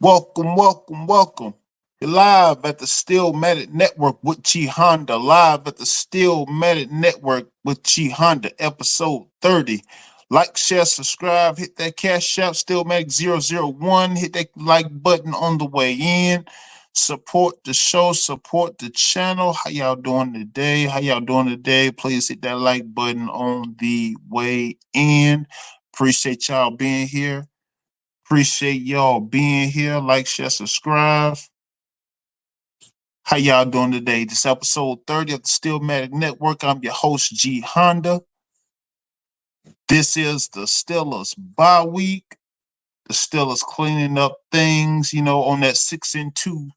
Welcome, welcome, welcome. You're live at the Steelmatic Network with G Honda. Live at the Steelmatic Network with G Honda, episode 30. Like, share, subscribe, hit that cash out, Steelmatic001. Hit that like button on the way in. Support the show, support the channel. How y'all doing today? How y'all doing today? Please hit that like button on the way in. Appreciate y'all being here. Appreciate y'all being here. Like, share, subscribe. How y'all doing today? This episode 30 of the Steelmatic Network. I'm your host, G Honda. This is the Steelers bye week. The Steelers cleaning up things, on that 6-2,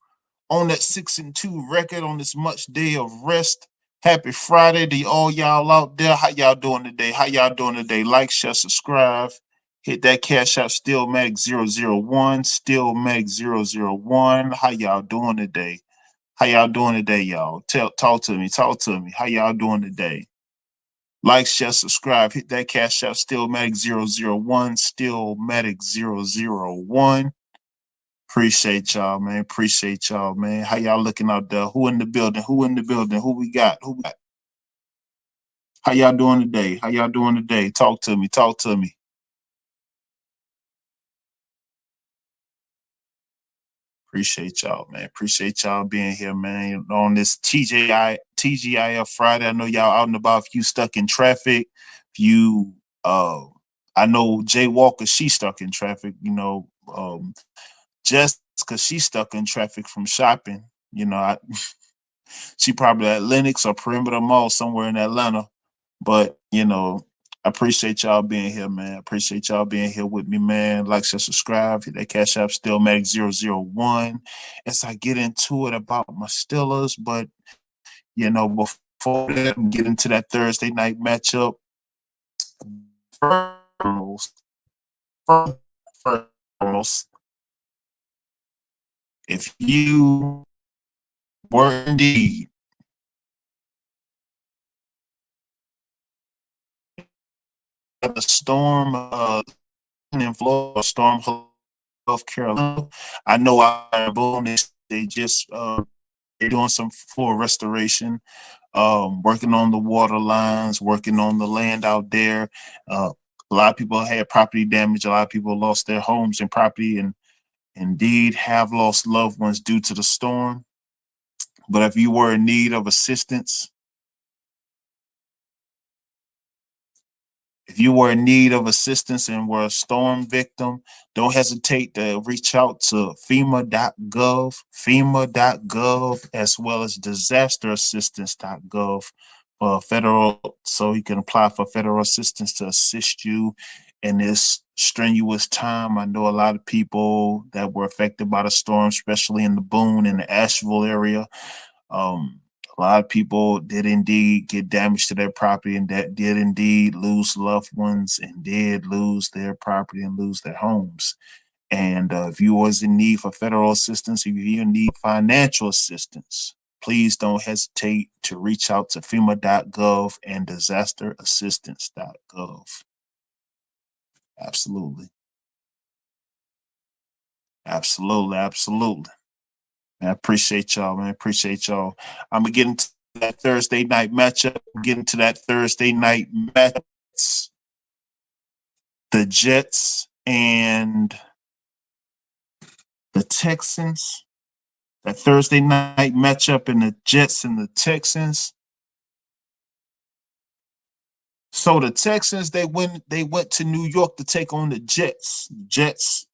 record on this much day of rest. Happy Friday to all y'all out there. How y'all doing today? How y'all doing today? Like, share, subscribe. Hit that cash out, Steelmatic001, Steelmatic001. How y'all doing today? How y'all doing today, y'all? Talk to me. How y'all doing today? Like, share, subscribe. Hit that cash out, Steelmatic001, Steelmatic001. Appreciate y'all, man. How y'all looking out there? Who in the building? Who we got? How y'all doing today? Talk to me. Appreciate y'all, man. Appreciate y'all being here, man. On this TGIF Friday. I know y'all out and about. If you stuck in traffic, if you I know Jay Walker, she stuck in traffic, just because she's stuck in traffic from shopping. She probably at Lenox or Perimeter Mall somewhere in Atlanta. But, I appreciate y'all being here, man. Appreciate y'all being here with me, man. Like, share, subscribe. Hit that cash app, Steelmatic001. As I get into it about my Steelers, but, before that, get into that Thursday night matchup. First, if you were indeed the storm in Florida, storm North Carolina, I know our boom they just they're doing some full restoration, working on the water lines, working on the land out there. A lot of people had property damage. A lot of people lost their homes and property, and indeed have lost loved ones due to the storm. But if you were in need of assistance, and were a storm victim, don't hesitate to reach out to FEMA.gov, as well as disasterassistance.gov for federal, so you can apply for federal assistance to assist you in this strenuous time. I know a lot of people that were affected by the storm, especially in the Boone and the Asheville area. A lot of people did indeed get damage to their property, and that did indeed lose loved ones, and did lose their property and lose their homes. And if you was in need for federal assistance, if you need financial assistance, please don't hesitate to reach out to FEMA.gov and disasterassistance.gov. Absolutely. I appreciate y'all, man. I'm gonna get into that Thursday night matchup. The Jets and the Texans. That Thursday night matchup in the Jets and the Texans. So the Texans, they went to New York to take on the Jets. Jets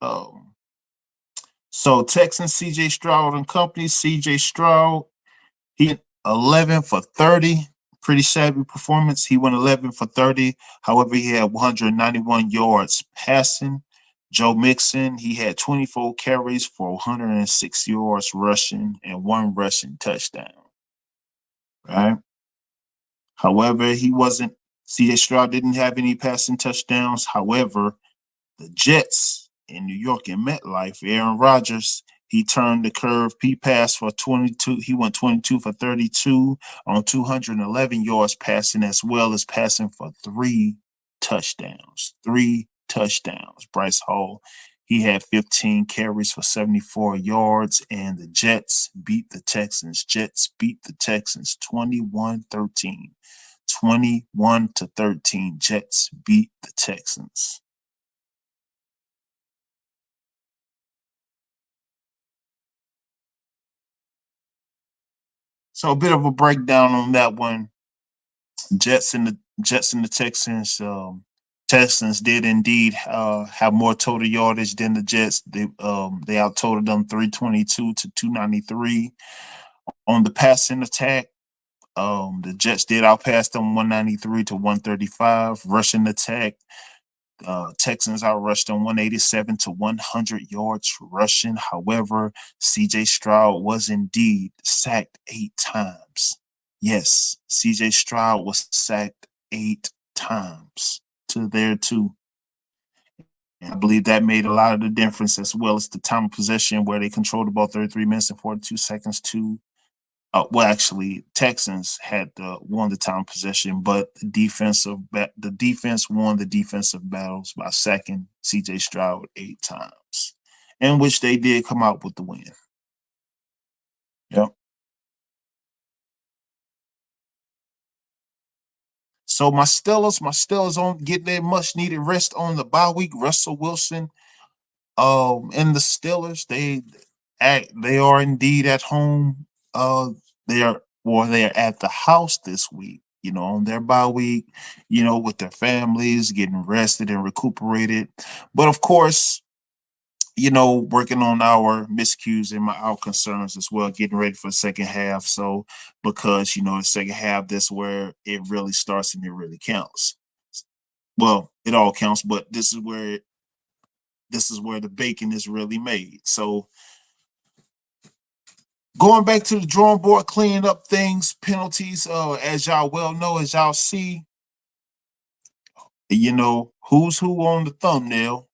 So Texans, C.J. Stroud and company. C.J. Stroud, he went 11 for 30. Pretty shabby performance. He went 11 for 30. However, he had 191 yards passing. Joe Mixon, he had 24 carries for 106 yards rushing and one rushing touchdown. Right. However, he wasn't. C.J. Stroud didn't have any passing touchdowns. However, the Jets in New York in MetLife, Aaron Rodgers, he turned the curve. He passed for 22. He went 22 for 32 on 211 yards passing, as well as passing for three touchdowns. Three touchdowns. Bryce Hall, he had 15 carries for 74 yards, and the Jets beat the Texans. Jets beat the Texans 21-13. 21-13. Jets beat the Texans. So a bit of a breakdown on that one. Jets and the Texans. Texans did indeed have more total yardage than the Jets. They out totaled them 322 to 293 on the passing attack. The Jets did outpass them 193 to 135. Rushing attack, Texans outrushed them 187 to 100 yards rushing. However, C.J. Stroud was indeed sacked 8 times. Yes, C.J. Stroud was sacked 8 times to their 2. And I believe that made a lot of the difference, as well as the time of possession where they controlled the ball 33 minutes and 42 seconds to well, actually, Texans had won the time possession, but the defense won the defensive battles by sacking C.J. Stroud 8 times, in which they did come out with the win. Yep. So my Steelers on getting their much needed rest on the bye week. Russell Wilson, and the Steelers, they are indeed at home. They are at the house this week, on their bye week, with their families, getting rested and recuperated. But of course, working on our miscues and our concerns as well, getting ready for the second half. So because the second half, that's where it really starts and it really counts. Well, it all counts, but this is where the bacon is really made. So going back to the drawing board, cleaning up things, penalties. As y'all well know, as y'all see, who's who on the thumbnail.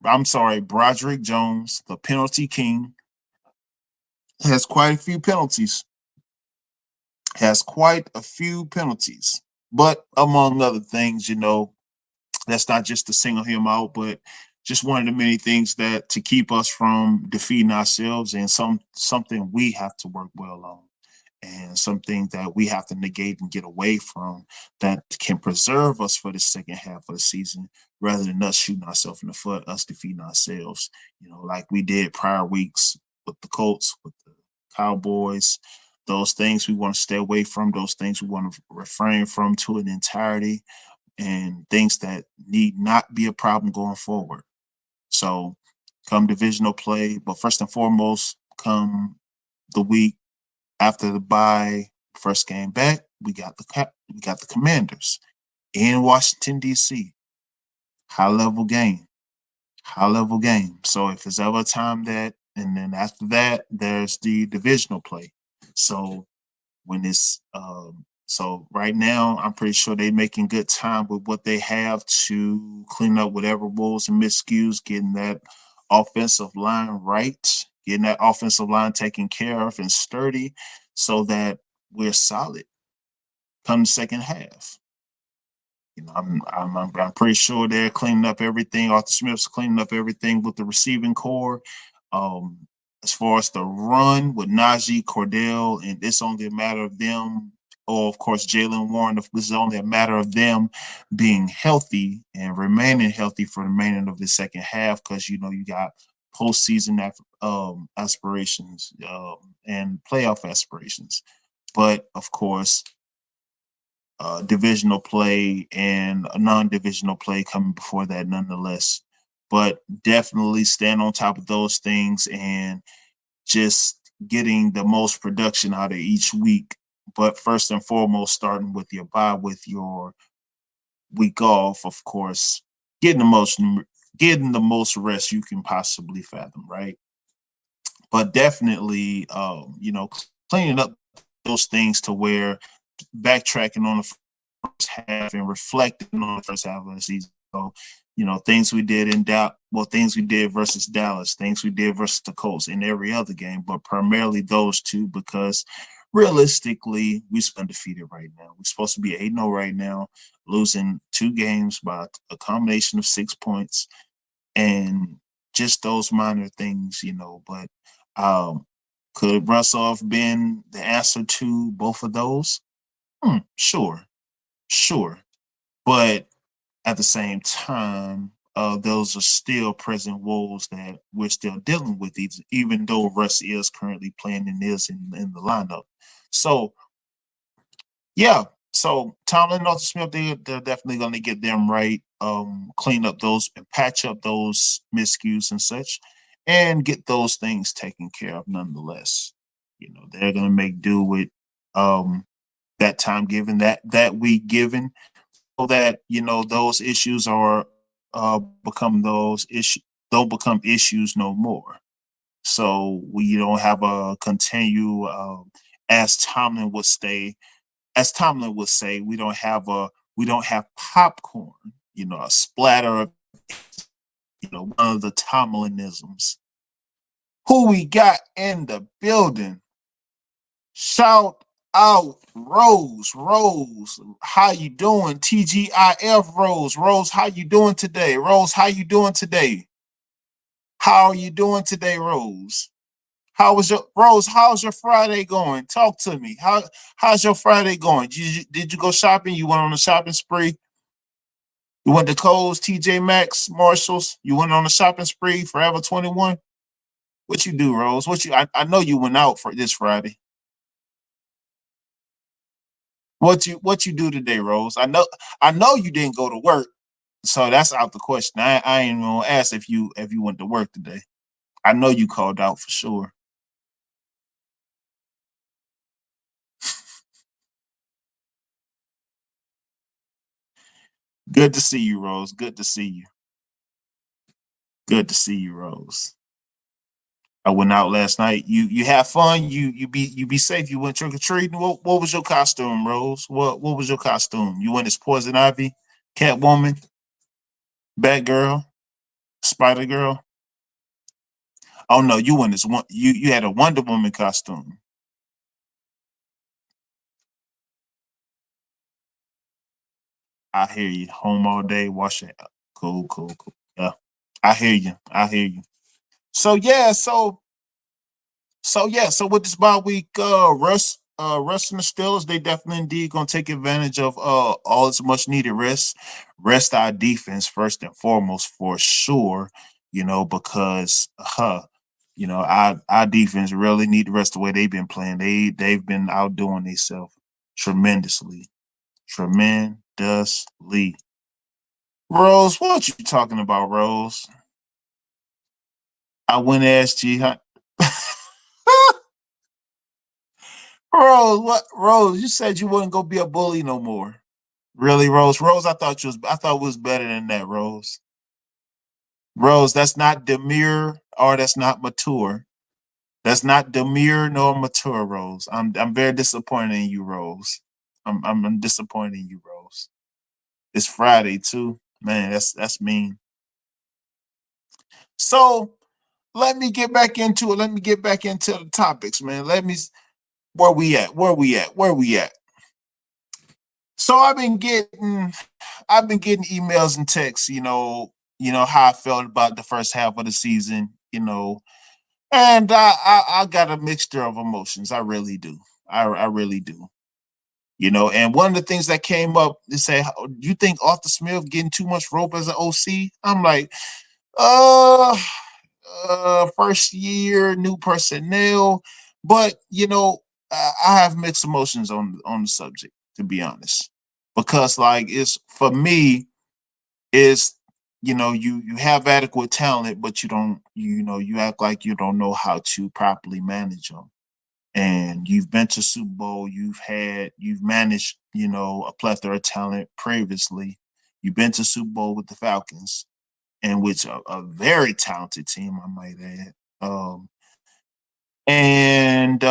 Broderick Jones, the penalty king, has quite a few penalties. But among other things, that's not just to single him out, but just one of the many things that to keep us from defeating ourselves, and something we have to work well on, and something that we have to negate and get away from, that can preserve us for the second half of the season, rather than us shooting ourselves in the foot, us defeating ourselves, like we did prior weeks with the Colts, with the Cowboys. Those things we want to stay away from, those things we want to refrain from to an entirety, and things that need not be a problem going forward. So come divisional play, but first and foremost, come the week after the bye, first game back, we got the Commanders in Washington D.C. High level game, high level game. So if it's ever a time that, and then after that, there's the divisional play. So when it's so right now, I'm pretty sure they're making good time with what they have to clean up whatever woes and miscues, getting that offensive line right, getting that offensive line taken care of and sturdy, so that we're solid come the second half. I'm pretty sure they're cleaning up everything. Arthur Smith's cleaning up everything with the receiving core. Um, as far as the run with Najee, Cordell, and it's only a matter of them, or of course Jalen Warren. This is only a matter of them being healthy and remaining healthy for the remaining of the second half, because you got postseason aspirations, and playoff aspirations. But of course, divisional play and a non-divisional play coming before that, nonetheless. but definitely stand on top of those things and just getting the most production out of each week. But first and foremost, starting with your bye, with your week off, of course, getting the most getting the most rest you can possibly fathom, right? But definitely, cleaning up those things to where backtracking on the first half and reflecting on the first half of the season. So, things we did in doubt, well, things we did versus Dallas, things we did versus the Colts in every other game, but primarily those two because realistically, we're undefeated right now. We're supposed to be 8-0 right now, losing 2 games by a combination of 6 points and just those minor things, But could Russell have been the answer to both of those? Sure, sure. But at the same time, those are still present woes that we're still dealing with, even though Russ is currently playing and is in the lineup. So, yeah. So Tomlin and Arthur Smith, they're definitely going to get them right, clean up those and patch up those miscues and such, and get those things taken care of nonetheless. They're going to make do with that time given, that week given, so that those issues are become those issues don't become issues no more. So we don't have a continue as Tomlin would stay as Tomlin would say, we don't have popcorn, a splatter of one of the Tomlinisms. Who we got in the building? Shout out Rose. Rose, how you doing? TGIF Rose. Rose, how you doing today? Rose, how you doing today? How are you doing today, Rose? How was your Rose? How's your Friday going? Talk to me. How's your Friday going? Did you go shopping? You went on a shopping spree? You went to Kohl's, TJ Maxx, Marshalls. You went on a shopping spree, Forever 21. What you do, Rose? I know you went out for this Friday. What you do today, Rose? I know you didn't go to work, so that's out the question. I ain't gonna ask if you went to work today. I know you called out for sure. Good to see you, Rose. Good to see you. Good to see you, Rose. I went out last night. You have fun. You be safe. You went trick or treating. What was your costume, Rose? What was your costume? You went as Poison Ivy, Catwoman, Batgirl, Spider Girl. Oh no, you went as one. You had a Wonder Woman costume. I hear you. Home all day, wash it. Cool, cool, cool. Yeah, I hear you. I hear you. So yeah, so with this bye week, Russ and the Steelers, they definitely indeed gonna take advantage of all its much needed rest. Rest our defense first and foremost for sure, because our defense really need the rest the way they've been playing. They've been outdoing themselves tremendously. Tremendously. Rose, what you talking about, Rose? I went asked you. Rose, what Rose? You said you wouldn't go be a bully no more. Really, Rose? Rose, I thought it was better than that, Rose. Rose, that's not demure or that's not mature. That's not demure nor mature, Rose. I'm very disappointed in you, Rose. I'm disappointed in you, Rose. It's Friday too. Man, that's mean. So let me get back into it. Let me get back into the topics, man. Where we at? Where we at? Where we at? So I've been getting emails and texts, how I felt about the first half of the season, and I got a mixture of emotions. I really do. I really do. And one of the things that came up is say, "Do you think Arthur Smith getting too much rope as an OC?" I'm like, uh, first year, new personnel, but I have mixed emotions on the subject, to be honest, because like it's for me, is you have adequate talent, but you don't, you act like you don't know how to properly manage them. And you've been to Super Bowl, you've managed, a plethora of talent previously. You've been to Super Bowl with the Falcons, and which a very talented team, I might add. And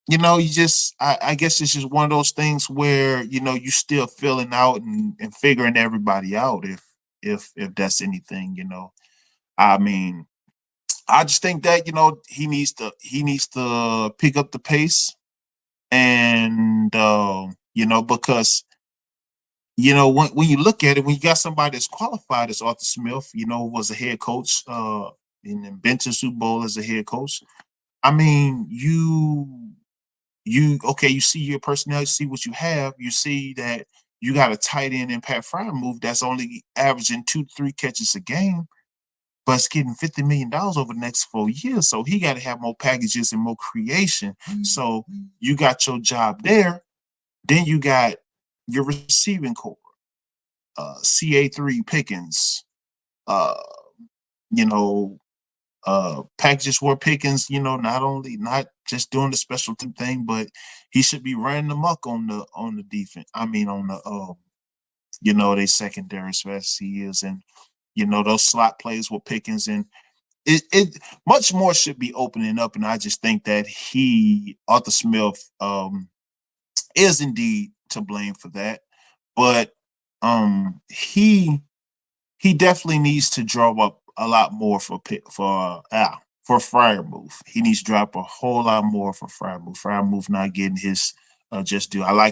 you just, I guess it's just one of those things where you still filling out and figuring everybody out, if that's anything. I mean, I just think that he needs to pick up the pace, and because when you look at it, when you got somebody that's qualified as Arthur Smith, was a head coach, and then been to Super Bowl as a head coach. I mean, okay, you see your personnel, you see what you have, you see that you got a tight end in Pat Fryermuth that's only averaging 2 to 3 catches a game, but it's getting $50 million over the next 4 years. So he got to have more packages and more creation. So you got your job there. Then you got your receiving core, CA3 Pickens, uh, you know, packages where Pickens, not just doing the special team thing, but he should be running amok on the defense. I mean, on the they secondary as fast as he is, and those slot plays with Pickens, and it much more should be opening up. And I just think that Arthur Smith, is indeed to blame for that, but he definitely needs to draw up a lot more for Fryermuth. He needs to drop a whole lot more for Fryermuth. Fryermuth not getting his just due. I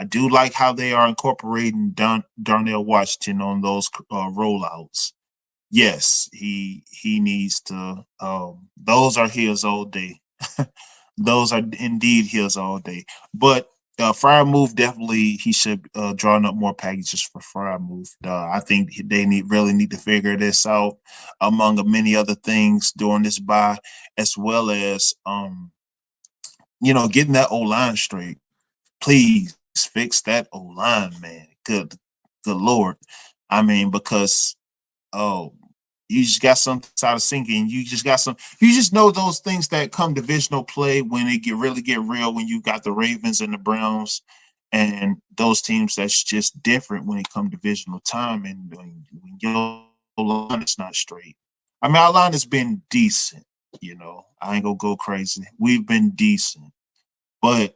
do like how they are incorporating Darnell Washington on those rollouts. Yes, he needs to. Those are his all day. Those are indeed his all day. But Fryermuth, definitely he should draw up more packages for Fryermuth. I think they really need to figure this out, among many other things during this bye, as well as getting that O line straight. Please fix that O line, man. Good Lord. I mean, because oh, you just got something out of sinking. You just know those things that come divisional play when it get real, when you got the Ravens and the Browns and those teams that's just different when it come divisional time, and when your line is not straight. I mean, our line has been decent, I ain't gonna go crazy. We've been decent, but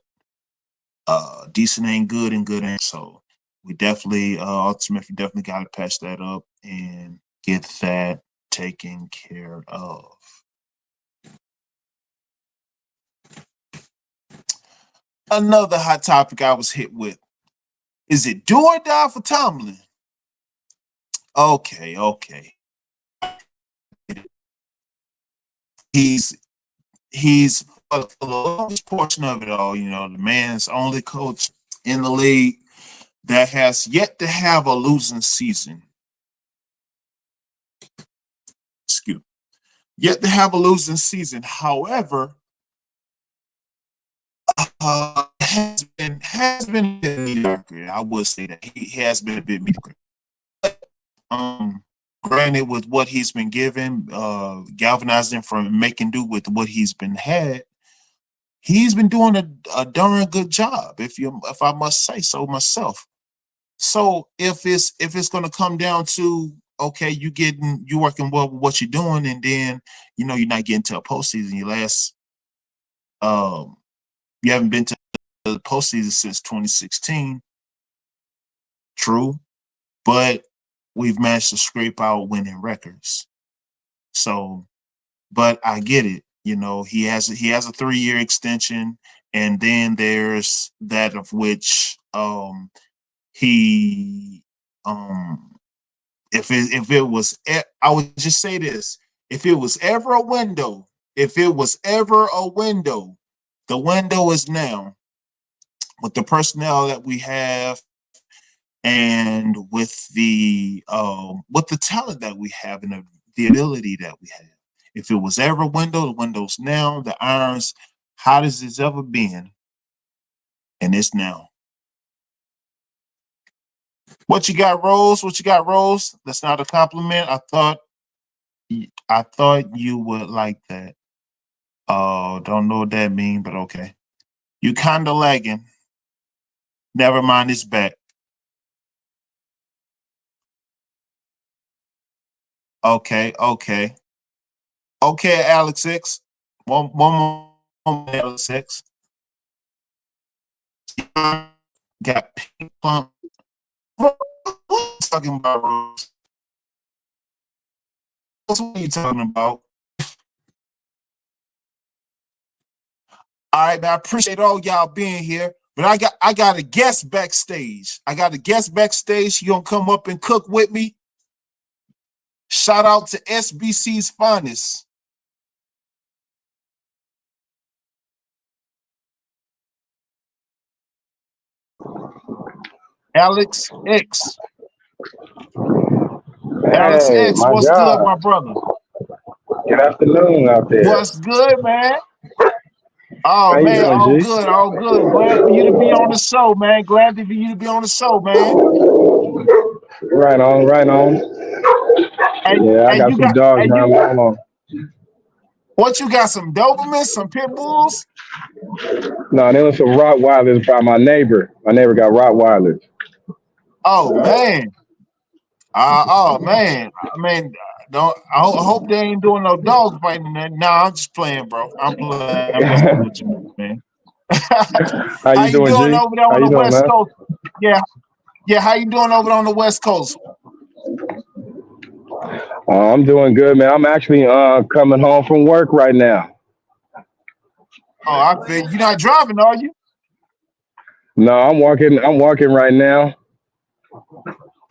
decent ain't good and good ain't, so we definitely ultimately definitely got to patch that up and get that taken care of. Another hot topic I was hit with: is it do or die for Tomlin? Okay. He's for the largest portion of it all, the man's only coach in the league that has yet to have a losing season. Excuse me. Yet to have a losing season. However, has been a bit mediocre. I would say that he has been a bit mediocre. Um, Granted, with what he's been given, galvanizing from making do with what he's been had, he's been doing a darn good job. If I must say so myself. So if it's going to come down to, okay, you working well with what you're doing, and then you're not getting to a postseason. Um you haven't been to the postseason since 2016. True, but we've managed to scrape out winning records. So, but I get it. He has a 3-year extension, and then there's that of which he if it was I would just say this: if it was ever a window, the window is now, with the personnel that we have and with the talent that we have and the ability that we have. If it was ever a window, the window's now. The irons hot as it's ever been, and it's now. What you got, Rose? What you got, Rose? That's not a compliment. I thought you would like that. Oh, don't know what that mean, but okay. You kind of lagging. Never mind, it's back. Okay, okay. Okay, Alex X. One more, Alex X. Got pink pump. What you talking about, Rose? What are you talking about? All right, man. I appreciate all y'all being here. But I got a guest backstage. I got a guest backstage. She gonna come up and cook with me. Shout out to SBC's finest. Alex X. Alex Hey, X, my what's good, God. my brother? Good afternoon out there. What's good, man? Oh How you man, doing, all G? good, all good. Glad for you to be on the show, man. Glad for you to be on the show, man. Right on, right on. And Yeah, I and got you some got dogs and around you me. Hold on. what you got? Some Dobermans, some pit bulls? No, there was some Rottweilers by my neighbor. My neighbor got Rottweilers. Oh man. Oh man. I mean, don't I hope they ain't doing no dog fighting. Nah, I'm just playing, bro. I'm playing. I'm messing with you, man. How How you you doing, doing G? over there How on you the doing, West man? Coast? Yeah, yeah. How you doing over there on the West Coast? I'm doing good, man. I'm actually coming home from work right now. Oh, I feel you're not driving, are you? No, I'm walking. I'm walking right now.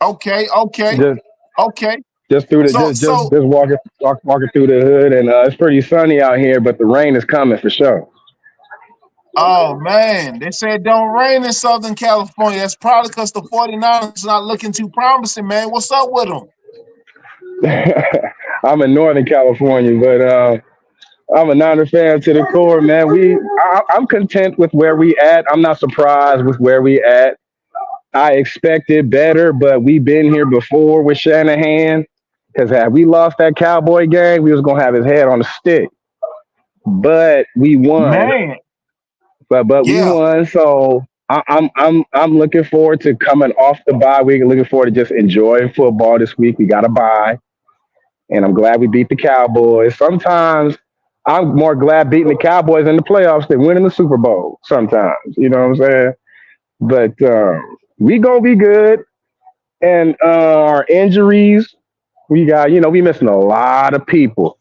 Okay, okay, Just okay. just through the So, so, just walking through the hood, and it's pretty sunny out here, but the rain is coming for sure. oh man, they said it don't rain in Southern California. That's probably because the 49ers not looking too promising, man. What's up with them? I'm in Northern California, but I'm a Niner fan to the core, man. I'm content with where we at. I'm not surprised with where we at. I expected better, but we've been here before with Shanahan. Because had we lost that Cowboy game, we was gonna have his head on a stick. But we won. Man, But we yeah, won. So I'm looking forward to coming off the bye week. Looking forward to just enjoying football this week. We got a bye, and I'm glad we beat the Cowboys. Sometimes I'm more glad beating the Cowboys in the playoffs than winning the Super Bowl. Sometimes, you know what I'm saying? But we gonna be good. And our injuries, we got, we missing a lot of people,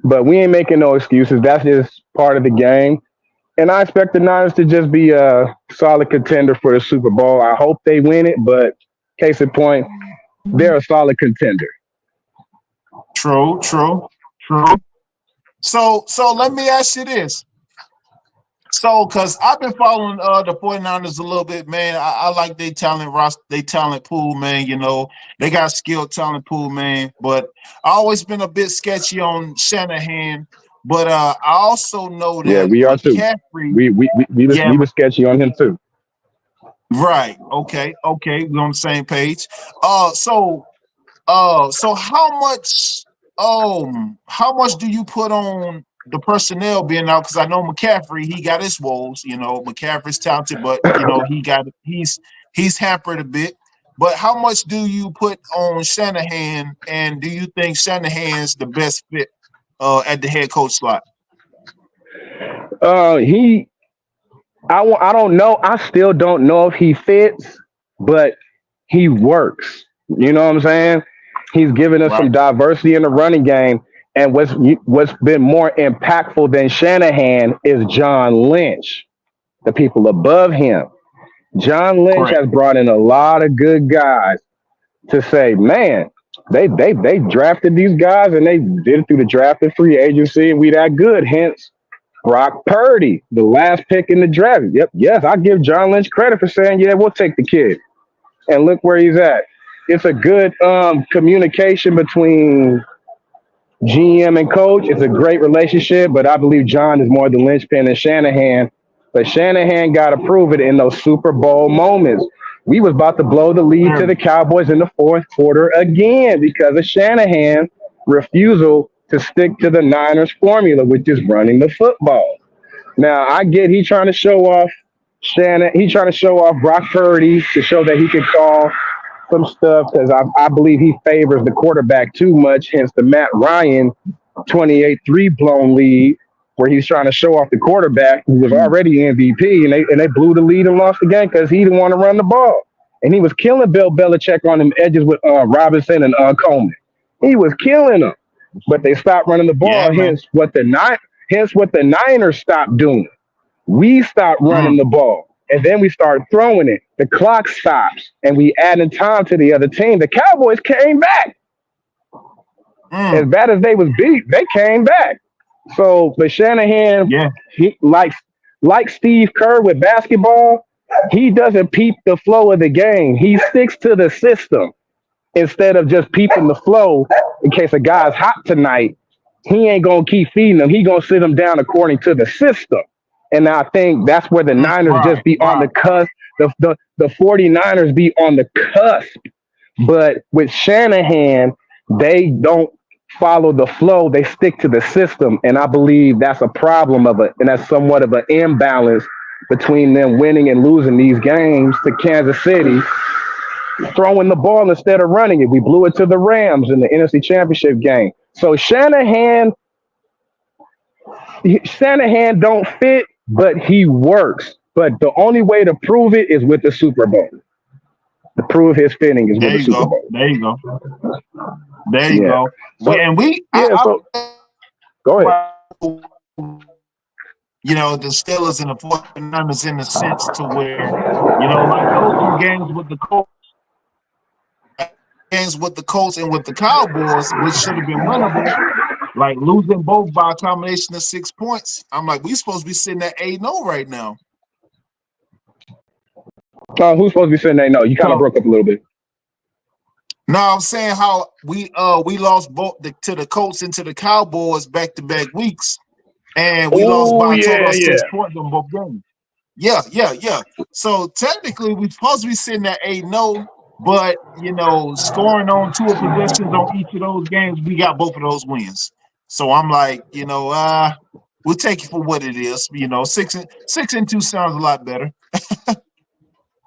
but we ain't making no excuses. That's just part of the game. And I expect the Niners to just be a solid contender for the Super Bowl. I hope they win it, but case in point, they're a solid contender. true, true, true. So let me ask you this. So, cause I've been following the 49ers a little bit, man. I like their talent roster, they talent pool, man. You know, they got skilled talent pool, man. But I always been a bit sketchy on Shanahan. But I also know Yeah, that we are too. McCaffrey, yeah, We was sketchy on him too. right. Okay, okay, we're on the same page. So so how much do you put on the personnel being out? Because I know McCaffrey, he got his woes. You know, McCaffrey's talented, but you know he's hampered a bit. But how much do you put on Shanahan, and do you think Shanahan's the best fit at the head coach slot? He I don't know. I still don't know if he fits, but he works. You know what I'm saying? He's given us Right, some diversity in the running game. And what's been more impactful than Shanahan is John Lynch, the people above him. John Lynch correct. has brought in a lot of good guys to say, man, they drafted these guys and they did it through the draft and free agency, and we that good. Hence, Brock Purdy, the last pick in the draft. Yep, yes, I give John Lynch credit for saying, yeah, we'll take the kid. And look where he's at. It's a good communication between GM and coach. It's a great relationship, but I believe John is more the linchpin than Shanahan. But Shanahan got to prove it in those Super Bowl moments. we was about to blow the lead to the Cowboys in the fourth quarter again because of Shanahan's refusal to stick to the Niners formula, which is running the football. Now I get he trying to show off he trying to show off Brock Purdy to show that he can call some stuff because I believe he favors the quarterback too much, hence the Matt Ryan 28-3 blown lead where he's trying to show off the quarterback who was already MVP and they blew the lead and lost the game because he didn't want to run the ball. And he was killing Bill Belichick on them edges with Robinson and Coleman. He was killing them. But they stopped running the ball, hence what the Niners stopped doing. We stopped running the ball. And then we started throwing it. The clock stops, and we added time to the other team. The Cowboys came back. As bad as they was beat, they came back. So, but Shanahan, he like Steve Kerr with basketball, he doesn't peep the flow of the game. He sticks to the system instead of just peeping the flow in case a guy's hot tonight. He ain't going to keep feeding them. He going to sit them down according to the system. And I think that's where the Niners just be on the cusp. The 49ers be on the cusp. But with Shanahan, they don't follow the flow. They stick to the system. And I believe that's a problem and that's somewhat of an imbalance between them winning and losing these games to Kansas City, throwing the ball instead of running it. We blew it to the Rams in the NFC Championship game. So Shanahan don't fit, but he works. But the only way to prove it is with the Super Bowl. To prove his fitting is with the Super Bowl. There you go. There you go. So, go ahead. You know, the Steelers and the 49ers in a sense to where, you know, like those two games with the Colts and with the Cowboys, which should have been winnable, like losing both by a combination of 6 points. I'm like, we supposed to be sitting at 8-0 right now. Who's supposed to be sitting there? No, you kind of broke up a little bit. No, I'm saying how we lost both to the Colts and to the Cowboys back-to-back weeks. And we lost by a total of 6 points on both games. Yeah. So technically, we're supposed to be sitting at 8-0, but, you know, scoring on 2 possessions on each of those games, we got both of those wins. So I'm like, you know, we'll take it for what it is. You know, 6-2 sounds a lot better.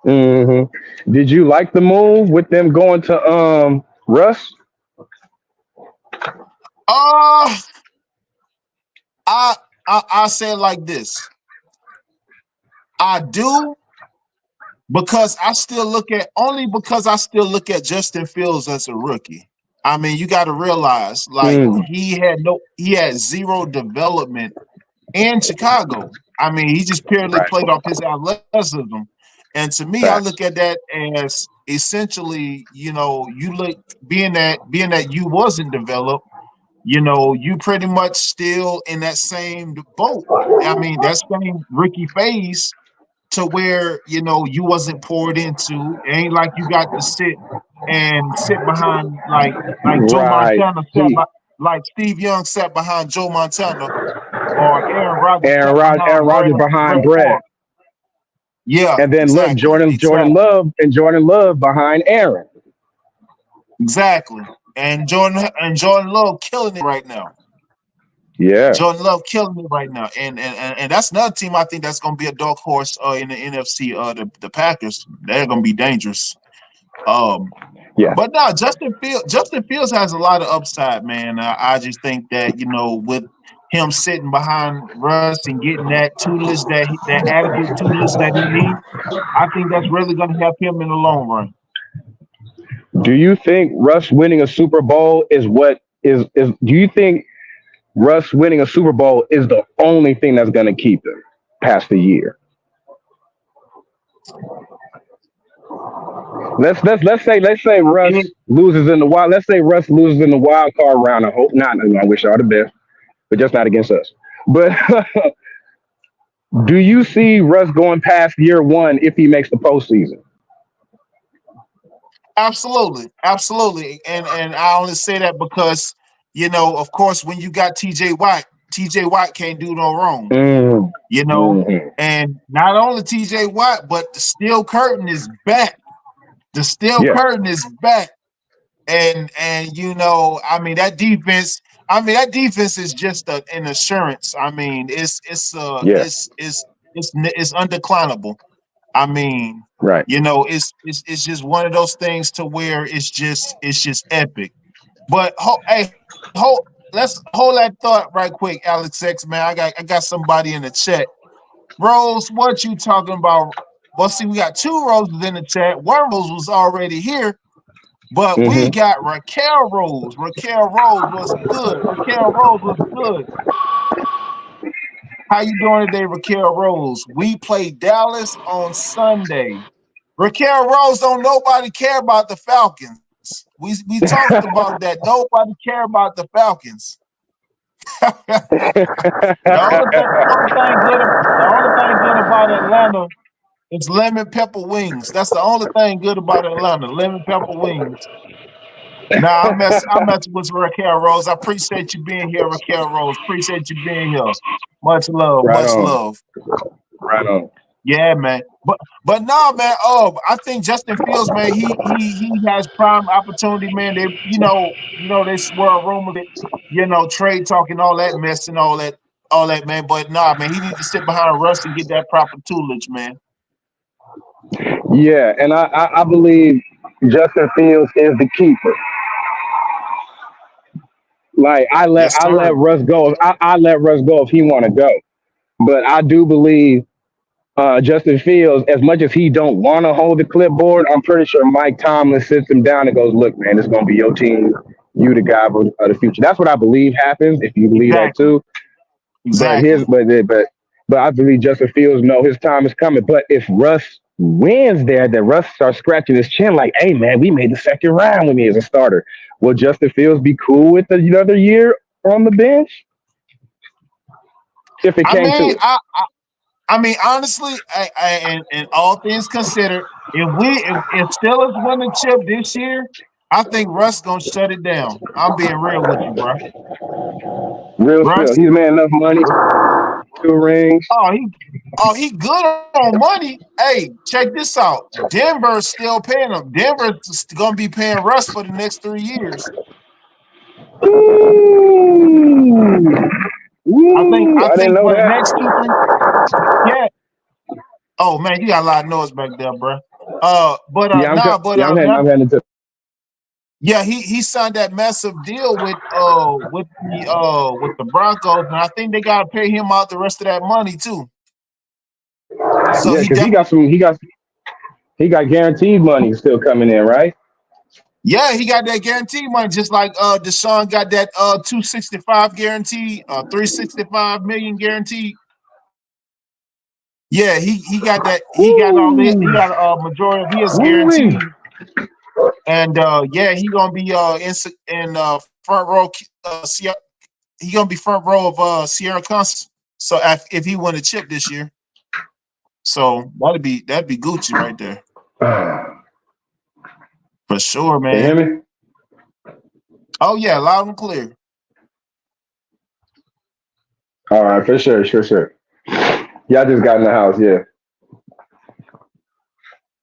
Did you like the move with them going to Russ? I say it like this. I do because I still look at Justin Fields as a rookie. I mean, you got to realize, like, he had zero development in Chicago. I mean, he just purely played off his athleticism. And to me, I look at that as essentially, you know, being that you wasn't developed, you know, you pretty much still in that same boat. I mean, that same rookie phase to where, you know, you wasn't poured into. It ain't like you got to sit behind like Joe Montana like Steve Young sat behind Joe Montana or Aaron Rodgers behind Brett. Yeah, and then exactly. Jordan Love behind Aaron. Exactly, and Jordan Love killing it right now. Yeah, Jordan Love killing it right now, and that's another team I think that's going to be a dark horse in the NFC. The Packers, they're going to be dangerous. But no, Justin Fields has a lot of upside, man. I just think that, you know, with him sitting behind Russ and getting that tutelage, that adequate tutelage that he needs, I think that's really going to help him in the long run. Do you think Russ winning a Super Bowl is do you think Russ winning a Super Bowl is the only thing that's going to keep him past the year? Let's say Russ loses in the wild. Let's say Russ loses in the wild card round. I hope not. I wish y'all the best, but just not against us. But do you see Russ going past year one if he makes the postseason? Absolutely. And I only say that because, you know, of course, when you got TJ Watt can't do no wrong. You know, and not only TJ Watt, but the steel curtain is back. The steel Yeah. curtain is back. And you know, I mean that defense. I mean that defense is just an assurance. I mean Yeah. it's undeclinable. I mean, Right. you know, it's just one of those things to where it's just epic. But let's hold that thought right quick, Alex X man. I got somebody in the chat. Rose, what you talking about? Well, see, we got two Roses in the chat. One Rose was already here. But we Mm-hmm. got Raquel Rose. Raquel Rose was good. Raquel Rose was good. How you doing today, Raquel Rose? We play Dallas on Sunday. Raquel Rose, don't nobody care about the Falcons. We talked about that. Nobody care about the Falcons. The only thing good about Atlanta is lemon pepper wings. That's the only thing good about Atlanta. Lemon pepper wings. Nah, I'm messing with Raquel Rose. I appreciate you being here, Raquel Rose. Appreciate you being here. Much love, Right much on. love. Right on. Yeah, man. But no, man. I think Justin Fields, man. He has prime opportunity, man. They, they swirl rumors, trade talk and all that mess and all that, man. But nah, man. He needs to sit behind Russ and get that proper tutelage, man. Yeah, and I believe Justin Fields is the keeper. Like Yes, I sir. let Russ go. I let Russ go if he want to go. But I do believe Justin Fields, as much as he don't want to hold the clipboard, I'm pretty sure Mike Tomlin sits him down and goes, "Look, man, it's going to be your team. You the guy of the future." That's what I believe happens. If you believe that Exactly. too, but his Exactly. but I believe Justin Fields know his time is coming. But if Russ wins there, then Russ starts scratching his chin like, "Hey, man, we made the second round with me as a starter." Will Justin Fields be cool with another year on the bench if it I came to mean, it? I mean, honestly, and all things considered, if Steelers win the chip this year, I think Russ gonna shut it down. I'm being real with you, bro. Real spill. Russ, He's made enough money, 2 rings. oh he good on money. Hey, check this out. Denver's still paying him. Denver's gonna be paying Russ for the next 3 years. Ooh, I I didn't think know for the next that. 2, 3. Yeah. Oh man, you got a lot of noise back there, bro. I'm heading to. Yeah, he signed that massive deal with the Broncos, and I think they gotta pay him out the rest of that money too. So Yeah, he because definitely he got guaranteed money still coming in, right? he got that guarantee money, just like Deshaun got that 265 guarantee, 365 million guarantee. Yeah, he got that. He Ooh, got a majority of his woo-wee. guarantee, and yeah, he gonna be in front row. He gonna be front row of Sierra Constant. So if he win a chip this year, so that'd be Gucci right there Can for sure, you hear man. me? Oh yeah, loud and clear. All right, for sure, sure, sure. Yeah, I just got in the house. Yeah.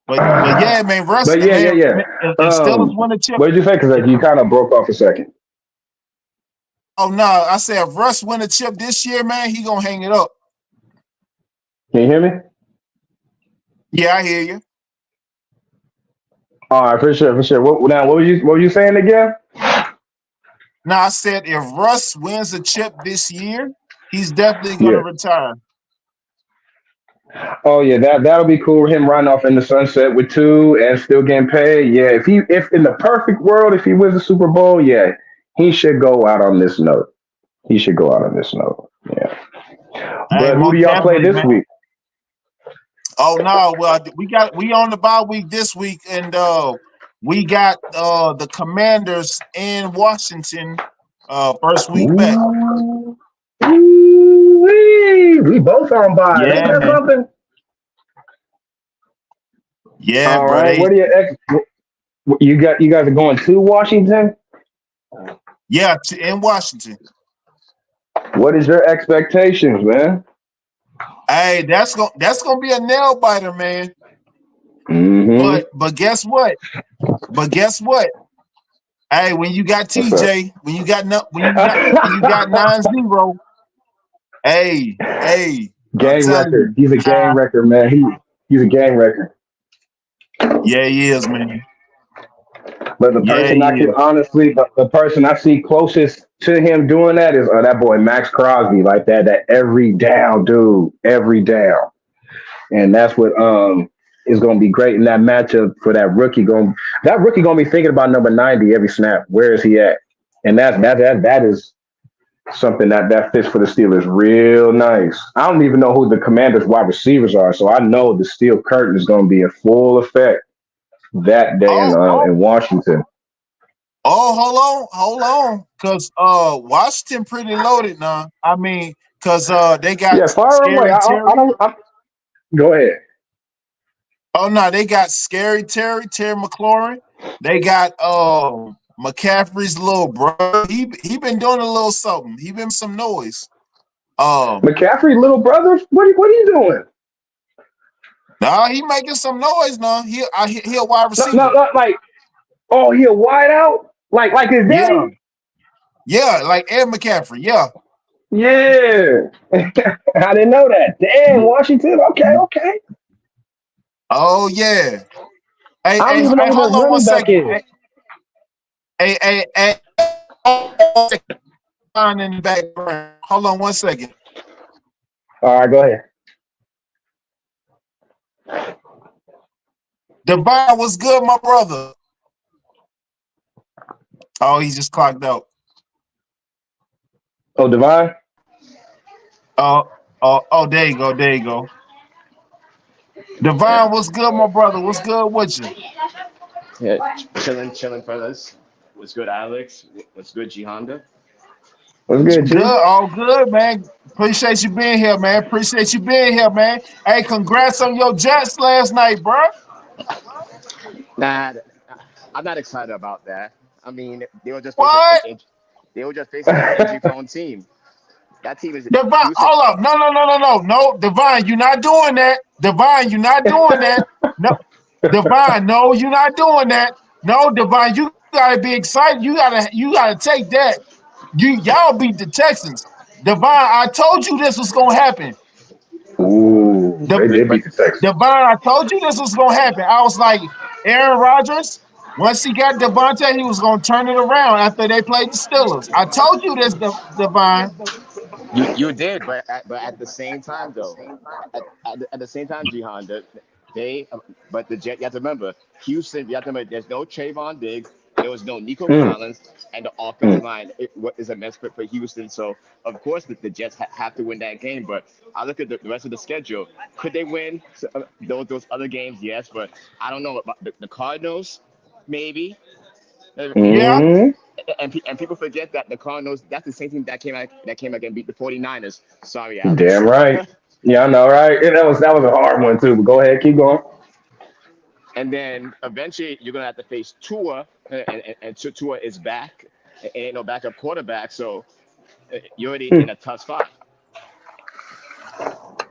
But yeah, man, Russ, But yeah, yeah, man, yeah. if Steelers win a chip, What did you say? Because you kind of broke off a second. oh no, I said if Russ win a chip this year, man, he gonna hang it up. Can you hear me? Yeah, I hear you. All right, for sure, for sure. What were you saying again? Now I said if Russ wins a chip this year, he's definitely gonna Yeah. retire. Oh yeah, that'll be cool. Him riding off in the sunset with two and still getting paid. Yeah, if in the perfect world, if he wins the Super Bowl, yeah, he should go out on this note. He should go out on this note. Yeah. Hey, But who do most y'all play definitely, this man. week? Oh no, well we on the bye week this week, and we got the Commanders in Washington first week back. Ooh, ooh-wee. We both on by. Ain't Yeah, that man. something? Yeah, All bro. right. What do you you guys are going to Washington? In Washington. What is your expectations, man? Hey, that's gonna be a nail biter, man. Mm-hmm. But guess what? But guess what? Hey, when you got What's up? TJ, when you got 9-0, hey, I'm Game telling record. you, He's a game record, man. He's a game record. yeah, he is, man. But the Yeah, person I he can is. honestly, the person I see closest to him doing that is that boy Max Crosby, like that every down dude, every down, and that's what is going to be great in that matchup for that rookie. That rookie going to be thinking about number 90 every snap. Where is he at? And that is something that fits for the Steelers real nice. I don't even know who the Commanders' wide receivers are, so I know the steel curtain is going to be in full effect that day Oh, in Washington. hold on, cause Washington pretty loaded now. I mean, cause they got Yeah, fire away. Scary I Terry. don't. Go ahead. Oh no, they got Scary Terry McLaurin. They got McCaffrey's little brother. He been doing a little something. He been some noise. Um, McCaffrey, little brother. What are you doing? nah, he making some noise now. He a wide receiver. Not like. Oh, he a wide out like his Yeah, daddy. yeah, like Ed McCaffrey. Yeah. Yeah, I didn't know that. Damn, Washington. Okay, okay. Oh yeah. I don't even know Hey, who their hold on one running back second. is. Hey, in the background. Hold on one second. All right, go ahead. Devon was good, my brother. Oh, he just clocked out. Oh, Divine. There you go. There you go. Devon, what's good, my brother? What's good with you? Yeah, chilling, fellas. What's good, Alex? What's good, G Honda? What's good, G? Good, all good, man. Appreciate you being here, man. Appreciate you being here, man. Hey, congrats on your Jets last night, bro. Nah, I'm not excited about that. I mean, What? they were just facing an injury-prone team. That team is Devon, Houston. hold up. No. Devon, you're not doing that. Devon, you're not doing that. No, Devon, no, you're not doing that. No, Devon, you gotta be excited. You gotta take that. Y'all beat the Texans. Devon, I told you this was gonna happen. Ooh, The, they did But beat the Texans. Devon, I told you this was gonna happen. I was like, Aaron Rodgers, once he got Devontae, he was gonna turn it around after they played the Steelers. I told you this, Devon. you did, but at the same time though, at the same time, G Honda, they but the Jet. You have to remember, Houston. You have to remember, there's no Trayvon Diggs. There was no Nico Mm, Collins, and the offensive mm. line what is a mess for Houston. So of course the Jets have to win that game. But I look at the rest of the schedule. Could they win those other games? Yes, but I don't know about the Cardinals. Maybe. Yeah, Mm. And people forget that the Cardinals, that's the same team that came out and beat the 49ers. Sorry, Alex. Damn right. Yeah, I know, right? Yeah, that was a hard one too. But go ahead, keep going. And then eventually you're gonna have to face Tua, and Tua is back. Ain't no backup quarterback, so you're already in Mm. a tough spot.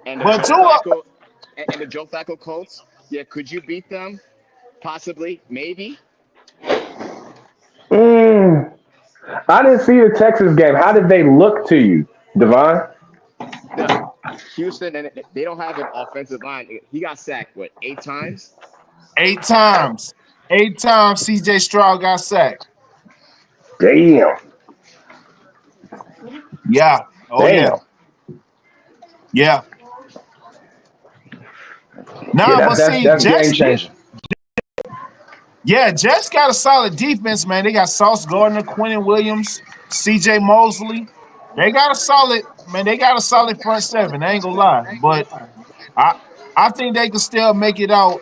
And the but Joe Tua, Flacco and the Joe Flacco Colts, yeah, could you beat them? Possibly, maybe. Mm. I didn't see the Texas game. How did they look to you, Devon? The Houston, and they don't have an offensive line. He got sacked what 8 times? 8 times. 8 times CJ Stroud got sacked. Damn. Yeah. Oh yeah. Damn. Yeah. Yeah, Nah, but see, that's game changing. Jets got a solid defense, man. They got Sauce Gardner, Quentin Williams, CJ Mosley. They got a solid, man. They got a solid front seven. I ain't gonna lie. But I I think they can still make it out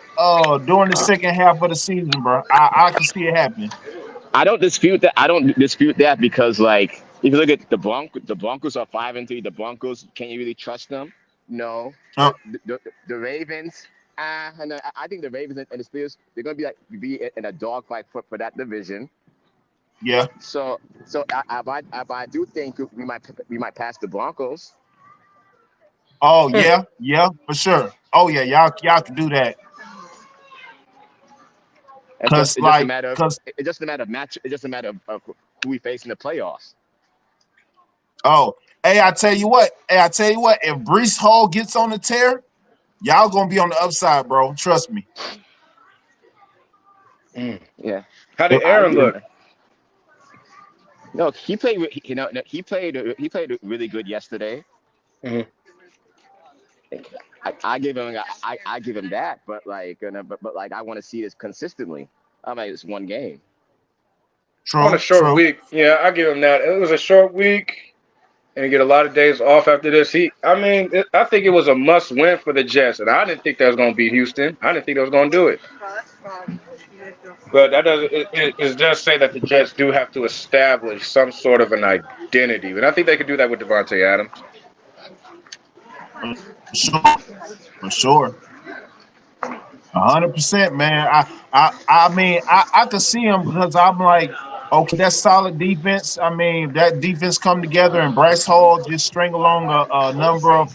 during the second half of the season, bro. I can see it happening. I don't dispute that. I don't dispute that because, like, if you look at the Broncos are 5-3. The Broncos, can you really trust them? No. Uh, The Ravens, and I think the Ravens and the Steelers, they're gonna be in a dogfight for that division. yeah. So I do think we might pass the Broncos. Oh yeah, yeah, for sure. Oh yeah, y'all can do that. And plus, Cause like, cause it's just a matter of match. It's just a matter of who we face in the playoffs. oh, hey, I tell you what. Hey, I tell you what. If Brees Hall gets on the tear, y'all gonna be on the upside, bro. Trust me. Yeah, How did I Aaron agree. look? No, he played. No, he played really good yesterday. Mhm. I give him I give him that, but like but like I want to see this consistently. I mean, it's one game. On a True, short true. week, yeah, I give him that. It was a short week, and he get a lot of days off after this. I think it was a must win for the Jets, and I didn't think that was going to beat Houston. I didn't think they was going to do it. But that doesn't. It does say that the Jets do have to establish some sort of an identity, and I think they could do that with Devontae Adams. For sure. For sure. 100%, man. I mean, I could see him because I'm like, okay, that's solid defense. I mean, that defense come together and Bryce Hall just string along a number of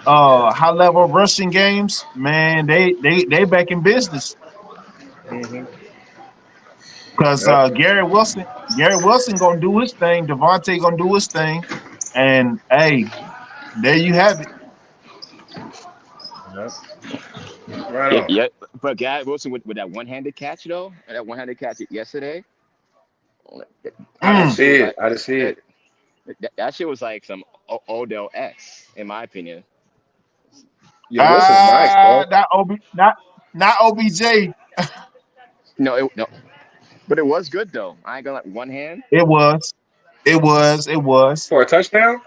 high level rushing games. Man, they back in business Hmm. because Yep. Gary Wilson gonna do his thing. Devontae gonna do his thing, and hey, there you have it. Yep. Right Yeah, on. yeah. But Garrett Wilson with that one-handed catch though, and that one-handed catch yesterday, I didn't that Mm. shit see was it. like I didn't see that, it. that shit was like some Odell X, in my opinion. Yeah, Wilson's nice, bro. Not OBJ. No, but it was good though. I ain't gonna like one hand. It was. It was. For a touchdown?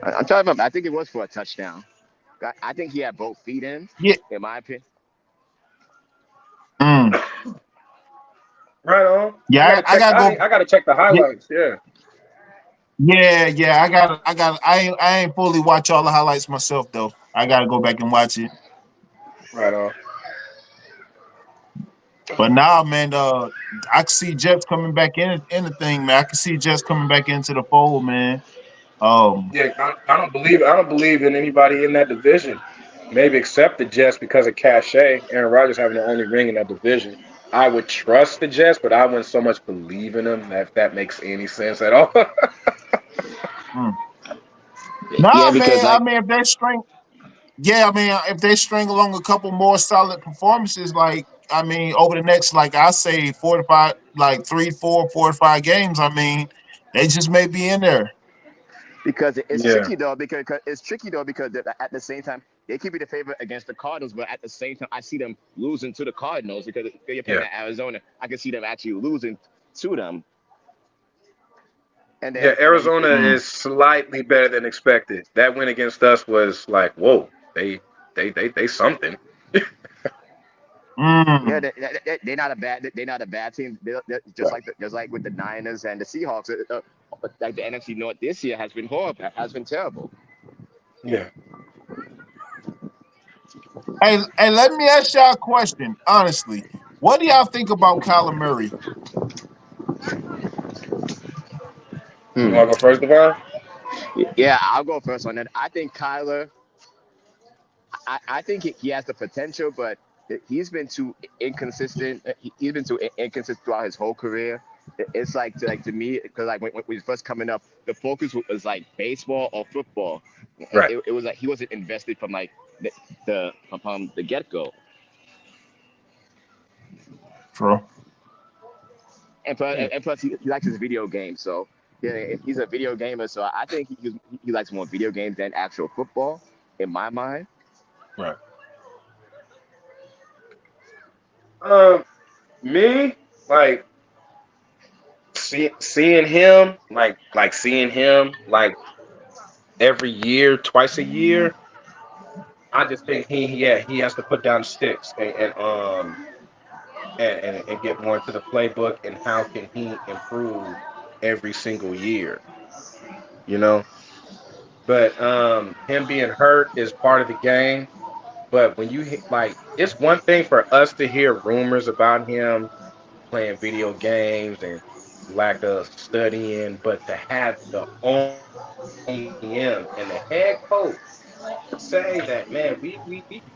I'm talking about. I think it was for a touchdown. I think he had both feet Yeah. in my opinion. Mm. Right on. I Yeah, gotta I check. gotta go. I gotta check the Yeah, highlights. Yeah. yeah. I ain't fully watch all the highlights myself though. I gotta go back and watch it. Right on. But now, man, I can see Jets coming back in the thing, man. I can see Jets coming back into the fold, man. Um, Yeah, I don't believe. I don't believe in anybody in that division. Maybe except the Jets because of cachet. Aaron Rodgers having the only ring in that division. I would trust the Jets, but I wouldn't so much believe in them that if that makes any sense at all. mm. Yeah, Nah, because man. I like mean, if they string, yeah, I mean, if they string along a couple more solid performances, like I mean, over the next, like I say, 4 to 5, like 3, 4, 4 to 5 games, I mean, they just may be in there. because it's Yeah, tricky though because at the same time they could be the favorite against the Cardinals, but at the same time I see them losing to the Cardinals because you're playing yeah, at Arizona. I can see them actually losing to them, and yeah. then Arizona Mm. is slightly better than expected. That win against us was like, whoa, they something. yeah, Mm. they're not a bad team. They're Right. just like with the Niners and the Seahawks. Like the NFC North this year has been horrible, has been terrible. Yeah. Hey, let me ask y'all a question. Honestly, what do y'all think about Kyler Murray? You Hmm. want to go first, Devon? Yeah, I'll go first on that. I think Kyler. I think he has the potential, but he's been too inconsistent. He's been too inconsistent throughout his whole career. It's like to me because like when we first coming up, the focus was like baseball or football. Right. It was like he wasn't invested from like the from the get go. Bro? Hmm. And plus he likes his video games. So yeah, he's a video gamer. So I think he likes more video games than actual football in my mind. Right. Um, me like seeing him seeing him like every year, twice a year. I just think he has to put down sticks and get more into the playbook and how can he improve every single year, you know? But him being hurt is part of the game. But when like it's one thing for us to hear rumors about him playing video games and lack of studying, but to have the OEM and the head coach say that, man, we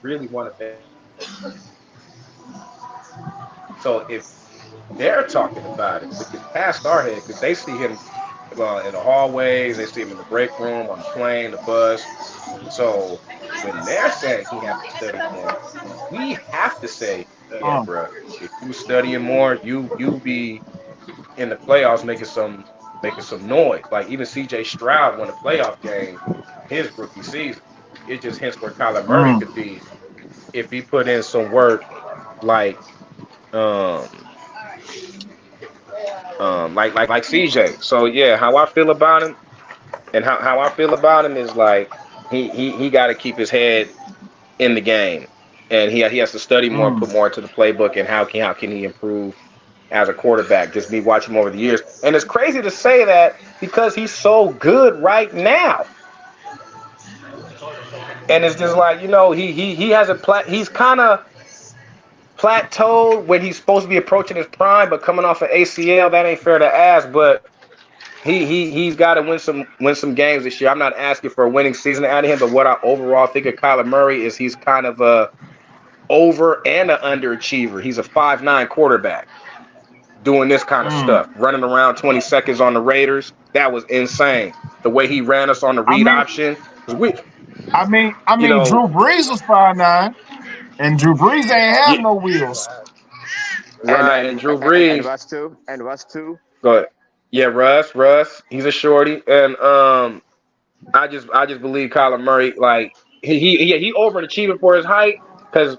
really want to So if they're talking about it, which is past our head, because they see him in the hallways, they see him in the break room, on the plane, the bus. So when they're saying he has to study more, we have to say, yeah, Uh, bro, if you studying more, you be in the playoffs making some noise. Like even CJ Stroud won a playoff game his rookie season. It just hints where Kyler Murray mm, could be if he put in some work like um like CJ. So yeah, how I feel about him and how I feel about him is like he got to keep his head in the game, and he has to study more, mm, put more into the playbook, and how can he improve as a quarterback? Just me watching him over the years, and it's crazy to say that because he's so good right now, and it's just like he has he's kind of plateaued when he's supposed to be approaching his prime, but coming off an ACL, that ain't fair to ask, but. He's got to win some games this year. I'm not asking for a winning season out of him, but what I overall think of Kyler Murray is he's kind of a over and an underachiever. He's a 5'9" quarterback doing this kind of mm. stuff, running around 20 seconds on the Raiders. That was insane. The way he ran us on the I read mean, option, because we, I you mean, know, Drew Brees was 5'9", and Drew Brees ain't have yeah, no wheels. And right. And Drew Brees, Russ too. go ahead. Yeah, Russ, he's a shorty, and I just believe Kyler Murray, like he overachieving for his height, because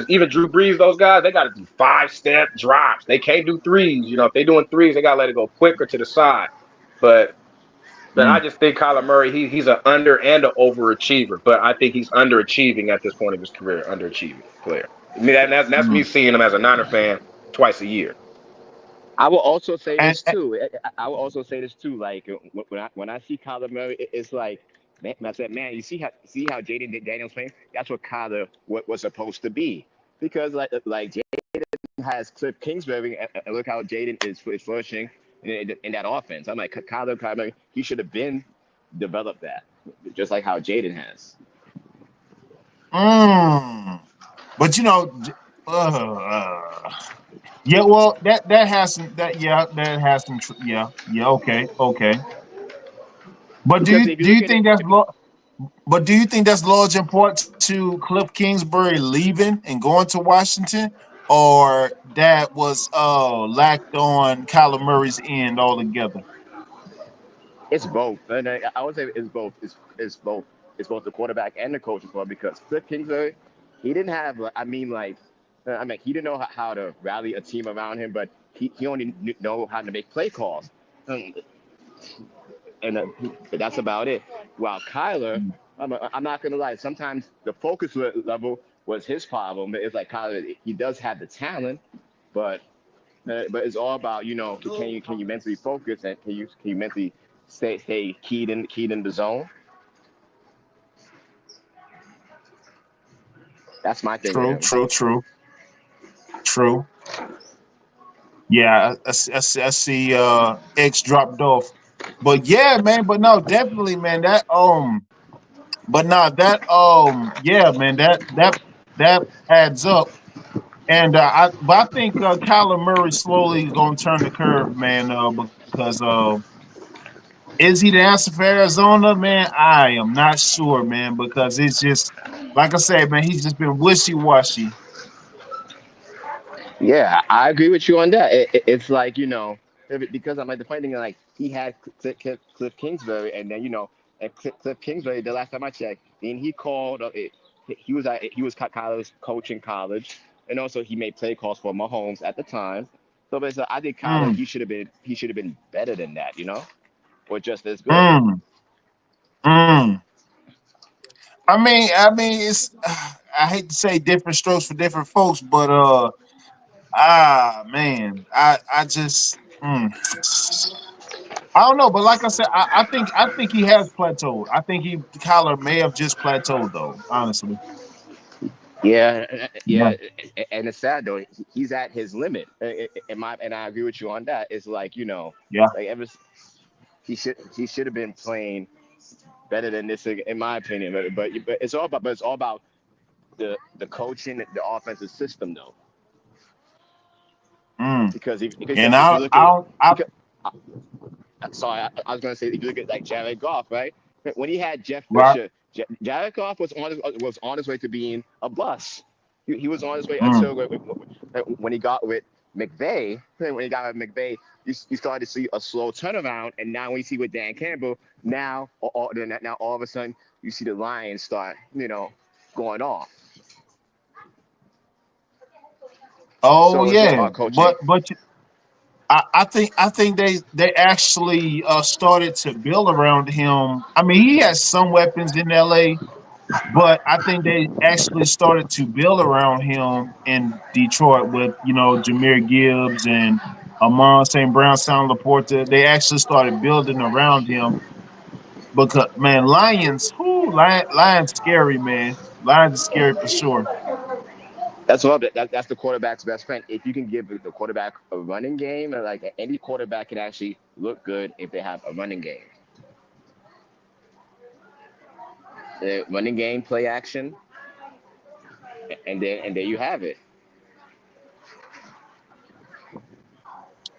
even Drew Brees, those guys, they got to do 5-step drops. They can't do threes. If they're doing threes, they got to let it go quicker to the side. But I Mm, just think Kyler Murray, he's an under and an overachiever. But I think he's underachieving at this point of his career, underachieving player. I mean, that's me mm. seeing him as a Niner fan twice a year. I will also say And, this too. I will also say this too. Like when I see Kyler Murray, it's like man, I said, man, you see how Jaden Daniels playing? That's what Kyler was supposed to be. Because like Jaden has Cliff Kingsbury, and look how Jaden is flourishing in that offense. I'm like Kyler Murray, he should have been developed that, just like how Jaden has. mm. But yeah. Well, that has some that has some yeah. Okay. But Because if you do look you at it, think but do you think that's large important to Cliff Kingsbury leaving and going to Washington, or that was lacked on Kyler Murray's end altogether? it's both. And I would say it's both. It's both. It's both the quarterback and the coach as well. Because Cliff Kingsbury, he didn't have. I mean, he didn't know how to rally a team around him, but he only know how to make play calls, and, and that's about it. While Kyler, I'm not gonna lie. Sometimes the focus level was his problem. It's like Kyler, he does have the talent, but it's all about can you mentally focus and can you mentally stay keyed in the zone. That's my thing with True, him. true, true, true. Yeah, I see X dropped off. But yeah, man, but no, definitely, man, but nah, yeah, man, that adds up. And I think Kyler Murray slowly is gonna turn the curve, man, because is he the answer for Arizona, man? I am not sure, man, because it's just like I said, man, he's just been wishy washy. Yeah, I agree with you on that. It's like because I'm like the funny thing like he had Cliff Kingsbury, and then and Cliff Kingsbury the last time I checked, then he called he was Kyler's coach in college, and also he made play calls for Mahomes at the time. So but I think Kyler Mm, he should have been better than that, or just as good. mm, mm. It's I hate to say different strokes for different folks, but man, I just I don't know, but like I said, I think he has plateaued. I think Kyler may have just plateaued though, honestly. Yeah, Yeah, yeah, and it's sad though. He's at his limit, and I agree with you on that. It's like yeah. like he should have been playing better than this, in my opinion. But it's all about the coaching, the offensive system, though. Mm. because And if you look at I because, sorry, I was going to say if you look at like Jared Goff, right? When he had Jeff right. Fisher, Jared Goff was on his way to being a bust. He was on his way Mm. until when he got with McVay. When he got with McVay, you started to see a slow turnaround, and now when you see with Dan Campbell, now all of a sudden you see the Lions start, going off. Oh So it's just yeah, our coaching. I think they actually started to build around him. I mean, he has some weapons in LA, but I think they actually started to build around him in Detroit with Jahmyr Gibbs and Amon St. Brown, Sound Laporta. They actually started building around him because man, Lions scary, man. Lions are scary for sure. That's the quarterback's best friend. If you can give the quarterback a running game, like any quarterback can actually look good if they have a running game. The running game, play action, and there you have it.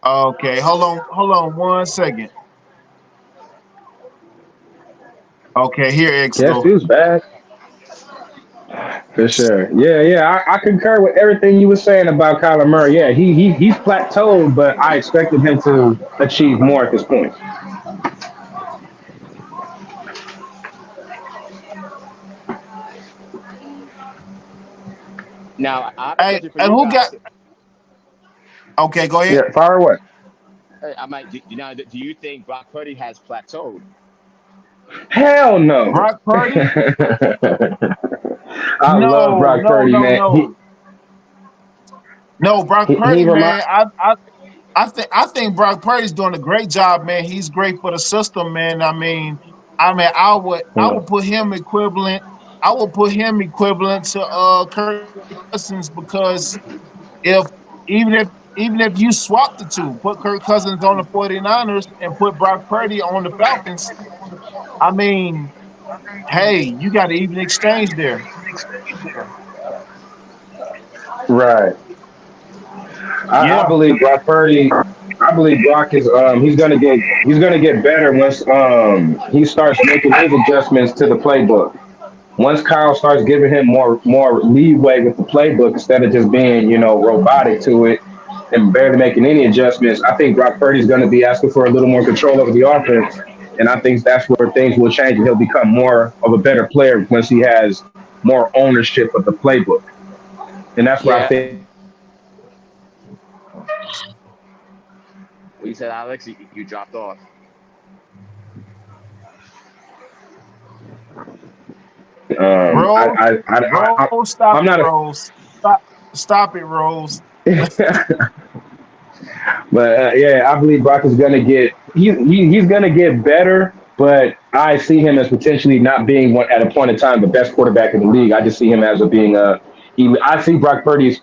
Okay, hold on 1 second. Okay, here X Yes, go. he was bad for sure. Yeah. I concur with everything you were saying about Kyler Murray. Yeah, he's plateaued, but I expected him to achieve more at this point. Now, I have a Hey, question for and you who got? guys. Okay, go ahead. Yeah, fire away. I might. Do you think Brock Purdy has plateaued? Hell no. Brock Purdy? I love No, Brock no, Purdy, no, man. no, no. Brock He Purdy, remind. man. I think Brock Purdy's doing a great job, man. He's great for the system, man. I mean, I would put him equivalent. I would put him equivalent to Kirk Cousins because if even if you swap the two, put Kirk Cousins on the 49ers and put Brock Purdy on the Falcons, I mean, hey, you got an even exchange there. Right. I Yeah. believe Brock Purdy. I believe Brock is he's gonna get better once he starts making his adjustments to the playbook. Once Kyle starts giving him more leeway with the playbook instead of just being robotic to it and barely making any adjustments, I think Brock Purdy's going to be asking for a little more control over the offense, and I think that's where things will change and he'll become more of a better player once he has more ownership of the playbook, and that's where I Yeah. think What you said, Alex? You dropped off. Rose, I Rose, stop I'm it, not a Rose. Stop it, Rose. but yeah, I believe Brock is gonna he's gonna get better, but I see him as potentially not being one at a point in time the best quarterback in the league. I just see him as a being I see Brock Purdy's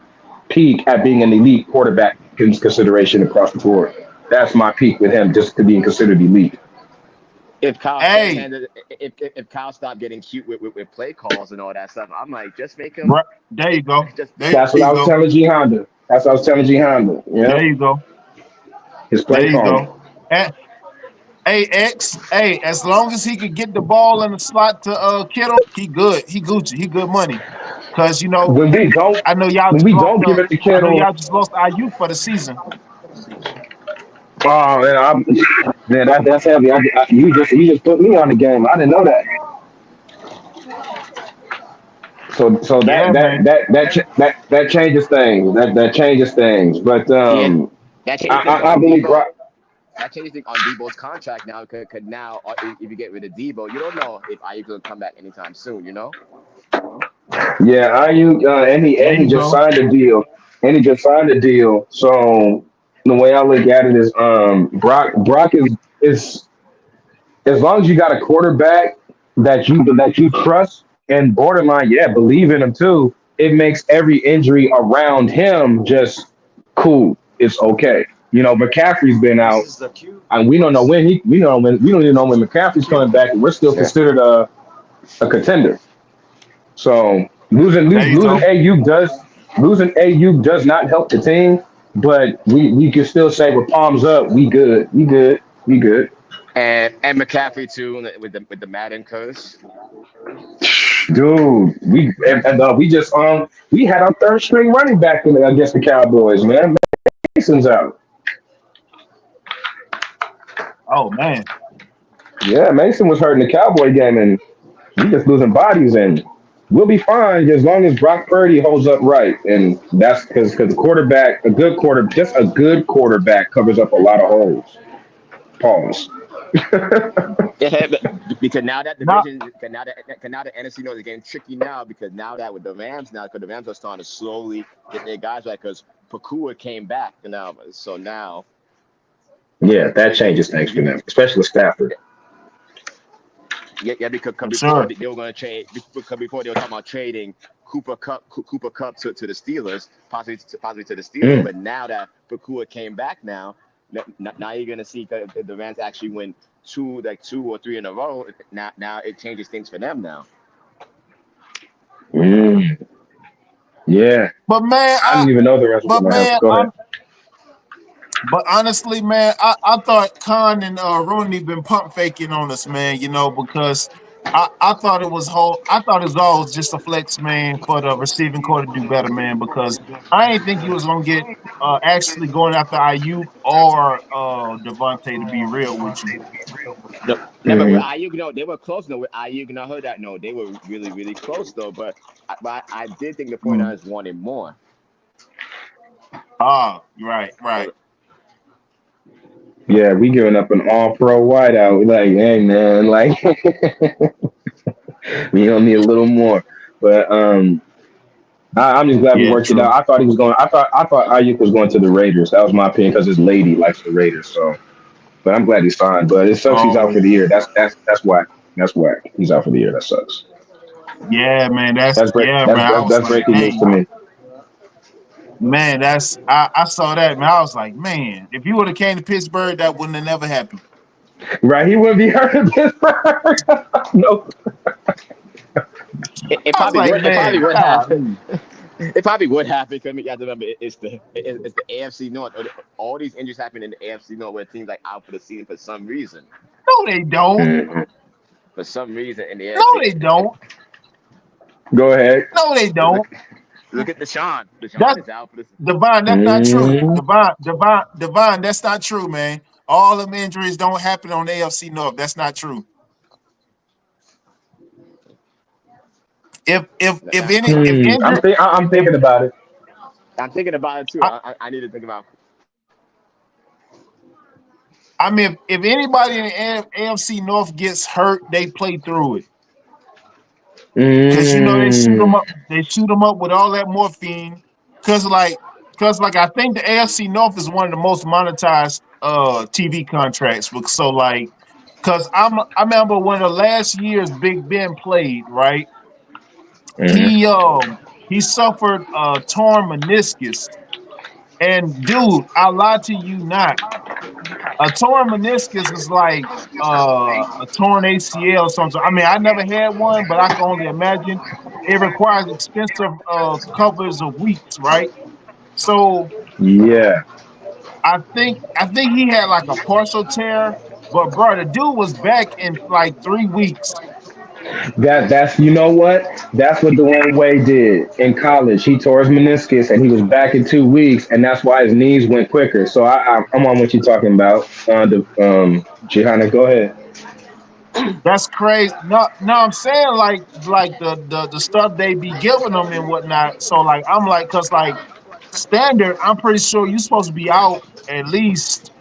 peak at being an elite quarterback consideration across the board. That's my peak with him, just to being considered elite. If Kyle Hey, Shanahan, if Kyle stopped getting cute with play calls and all that stuff, I'm like, just make him right, there you go. just There That's what you I was go. telling G Honda. That's what I was telling G Honda. There Yeah, you go. his There play you calling. go. And, hey, X. Hey, as long as he could get the ball in the slot to Kittle, he good. He Gucci. He good money. Cause When we don't I know y'all when just we lost. don't give it to I know Kittle, y'all just lost IU for the season. oh man, that's heavy. You just put me on the game. I didn't know that. So Yeah, man. that changes things. That changes things. But yeah. That changes things I on believe Debo. Brock. That changes things on Debo's contract now. Could now, if you get rid of Debo, you don't know if Ayuk will come back anytime soon. Yeah, There and he you just go. signed a deal. And he just signed a deal. So the way I look at it is Brock is as long as you got a quarterback that you trust and borderline, yeah, believe in him too, it makes every injury around him just cool. It's okay. McCaffrey's been out, and we don't even know when McCaffrey's coming back, and we're still Yeah. considered a contender. So There you losing go. Ayuk does not help the team, but we can still say with palms up, we good, we good, we good. And McCaffrey too with the Madden curse. Dude, we just we had our third string running back against the Cowboys, man. Mason's out. Oh man. Yeah, Mason was hurting the Cowboy game, and we just losing bodies, and we'll be fine as long as Brock Purdy holds up right. And that's because the quarterback, just a good quarterback covers up a lot of holes. Pause. Yeah, because now that Not division, now the NFC North is getting tricky now because now that with the Rams now, because the Rams are starting to slowly get their guys back because Pakua came back now, so now Yeah, that you, changes things for you, them, especially with Stafford. yeah, because before sure. they were going to trade, because before they were talking about trading Cooper Cup to the Steelers, possibly to the Steelers, Mm. but now that Pakua came back now you're going to see if the Rams actually win two or three in a row. Now it changes things for them now. Mm. Yeah, But man, I didn't even know the rest of the but Rams. man, Go ahead. but honestly, man, I thought Khan and Rooney been pump faking on us, man. You know, because I thought it was I thought it was all just a flex, man, for the receiving core to do better, man. Because I ain't think you was gonna get actually going after IU or Devontae, to be real with you. No, but with Hmm. Ayuk, no, they were close. No, with Ayuk, and I heard that. No, they were really, really close though. But I did think the Mm. 49ers wanted more. Ah, right, right. So Yeah, we giving up an all pro wideout. Like, hey man, like we don't need a little more. But I'm just glad we Yeah, worked it out. true. I thought he was going. I thought Ayuk was going to the Raiders. That was my opinion because his lady likes the Raiders. So, but I'm glad he's fine. But it sucks he's out Oh, for the year. That's whack. That's whack. He's out for the year. That sucks. yeah, man. That's That's break. yeah, That's man. I that's, was that's like, breaking news to dang. me. Man, I saw that, man. I was like, man, if you would have came to Pittsburgh, that wouldn't have never happened. Right? He wouldn't be hurt in Pittsburgh. No. it I was probably like, would. It man, probably would happen. God, It probably would happen because I mean, you have to remember it's the AFC North. All these injuries happen in the AFC North where teams like out for the season for some reason. no, they don't. Mhm. For some reason in the No, AFC, they don't. Go ahead. No, they don't. look look at Deshaun. Deshaun That's is out for this. Divine. That's not true. Mm. Divine. That's not true, man. All them injuries don't happen on the AFC North. That's not true. If any if injury I'm if thinking about it. I'm thinking about it too. I, I need to think about. I mean if anybody in the AFC North gets hurt, they play through it. Cause you know they shoot them Mm. up. They shoot them up with all that morphine. Cause like, cause like I think the AFC North is one of the most monetized TV contracts. So like, cause I remember when the last year's Big Ben played, right? Mhm. He suffered torn meniscus, and dude, I lie to you not. A torn meniscus is like a torn ACL or something. I mean, I never had one, but I can only imagine. It requires expensive covers of weeks, right? So Yeah. I think he had like a partial tear, but bro, the dude was back in like 3 weeks. That's you know what? That's what Dwayne Wade did in college. He tore his meniscus and he was back in 2 weeks, and that's why his knees went quicker. So I'm on what you're talking about. Johanna, go ahead. That's crazy. No, no, I'm saying like the stuff they be giving them and whatnot. So like I'm like, cause like standard, I'm pretty sure you're supposed to be out at least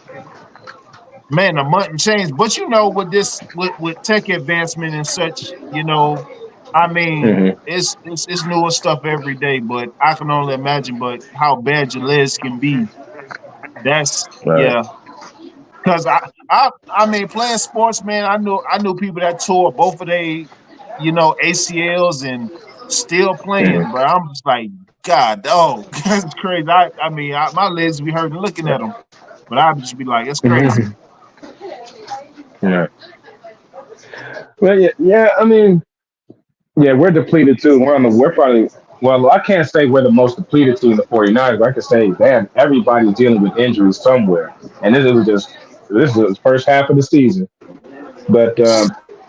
man a month and change. But you know, with this with tech advancement and such, you know, I mean, Hmm. it's newer stuff every day. But I can only imagine, but how bad your legs can be. That's Right. yeah. Cause I mean playing sports, man, I knew people that tore both of they, ACLs and still playing, Hmm. but I'm just like, God, dog, that's crazy. My legs be hurting looking at them, but I'd just be like, it's crazy. Hmm. Yeah. Well, yeah, yeah. I mean, yeah, we're depleted too. We're probably Well, I can't say we're the most depleted team, the 49ers, but I can say that everybody's dealing with injuries somewhere. And this is the first half of the season. But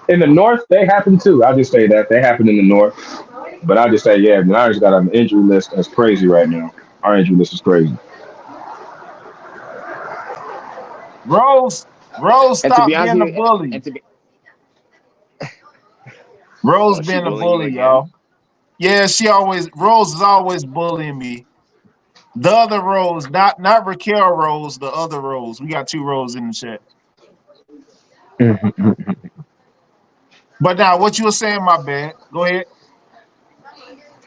in the North, they happen too. I'll just say that. They happen in the North. But I'll just say, yeah, the Niners got an injury list that's crazy right now. Our injury list is crazy. Rose, And to be stop honest being a with you, bully. and to be Rose she being a bullying you bully, again. y'all. Yeah, Rose is always bullying me. The other Rose, not Raquel Rose, the other Rose. We got two Rose in the chat. But now, what you were saying, my bad. Go ahead.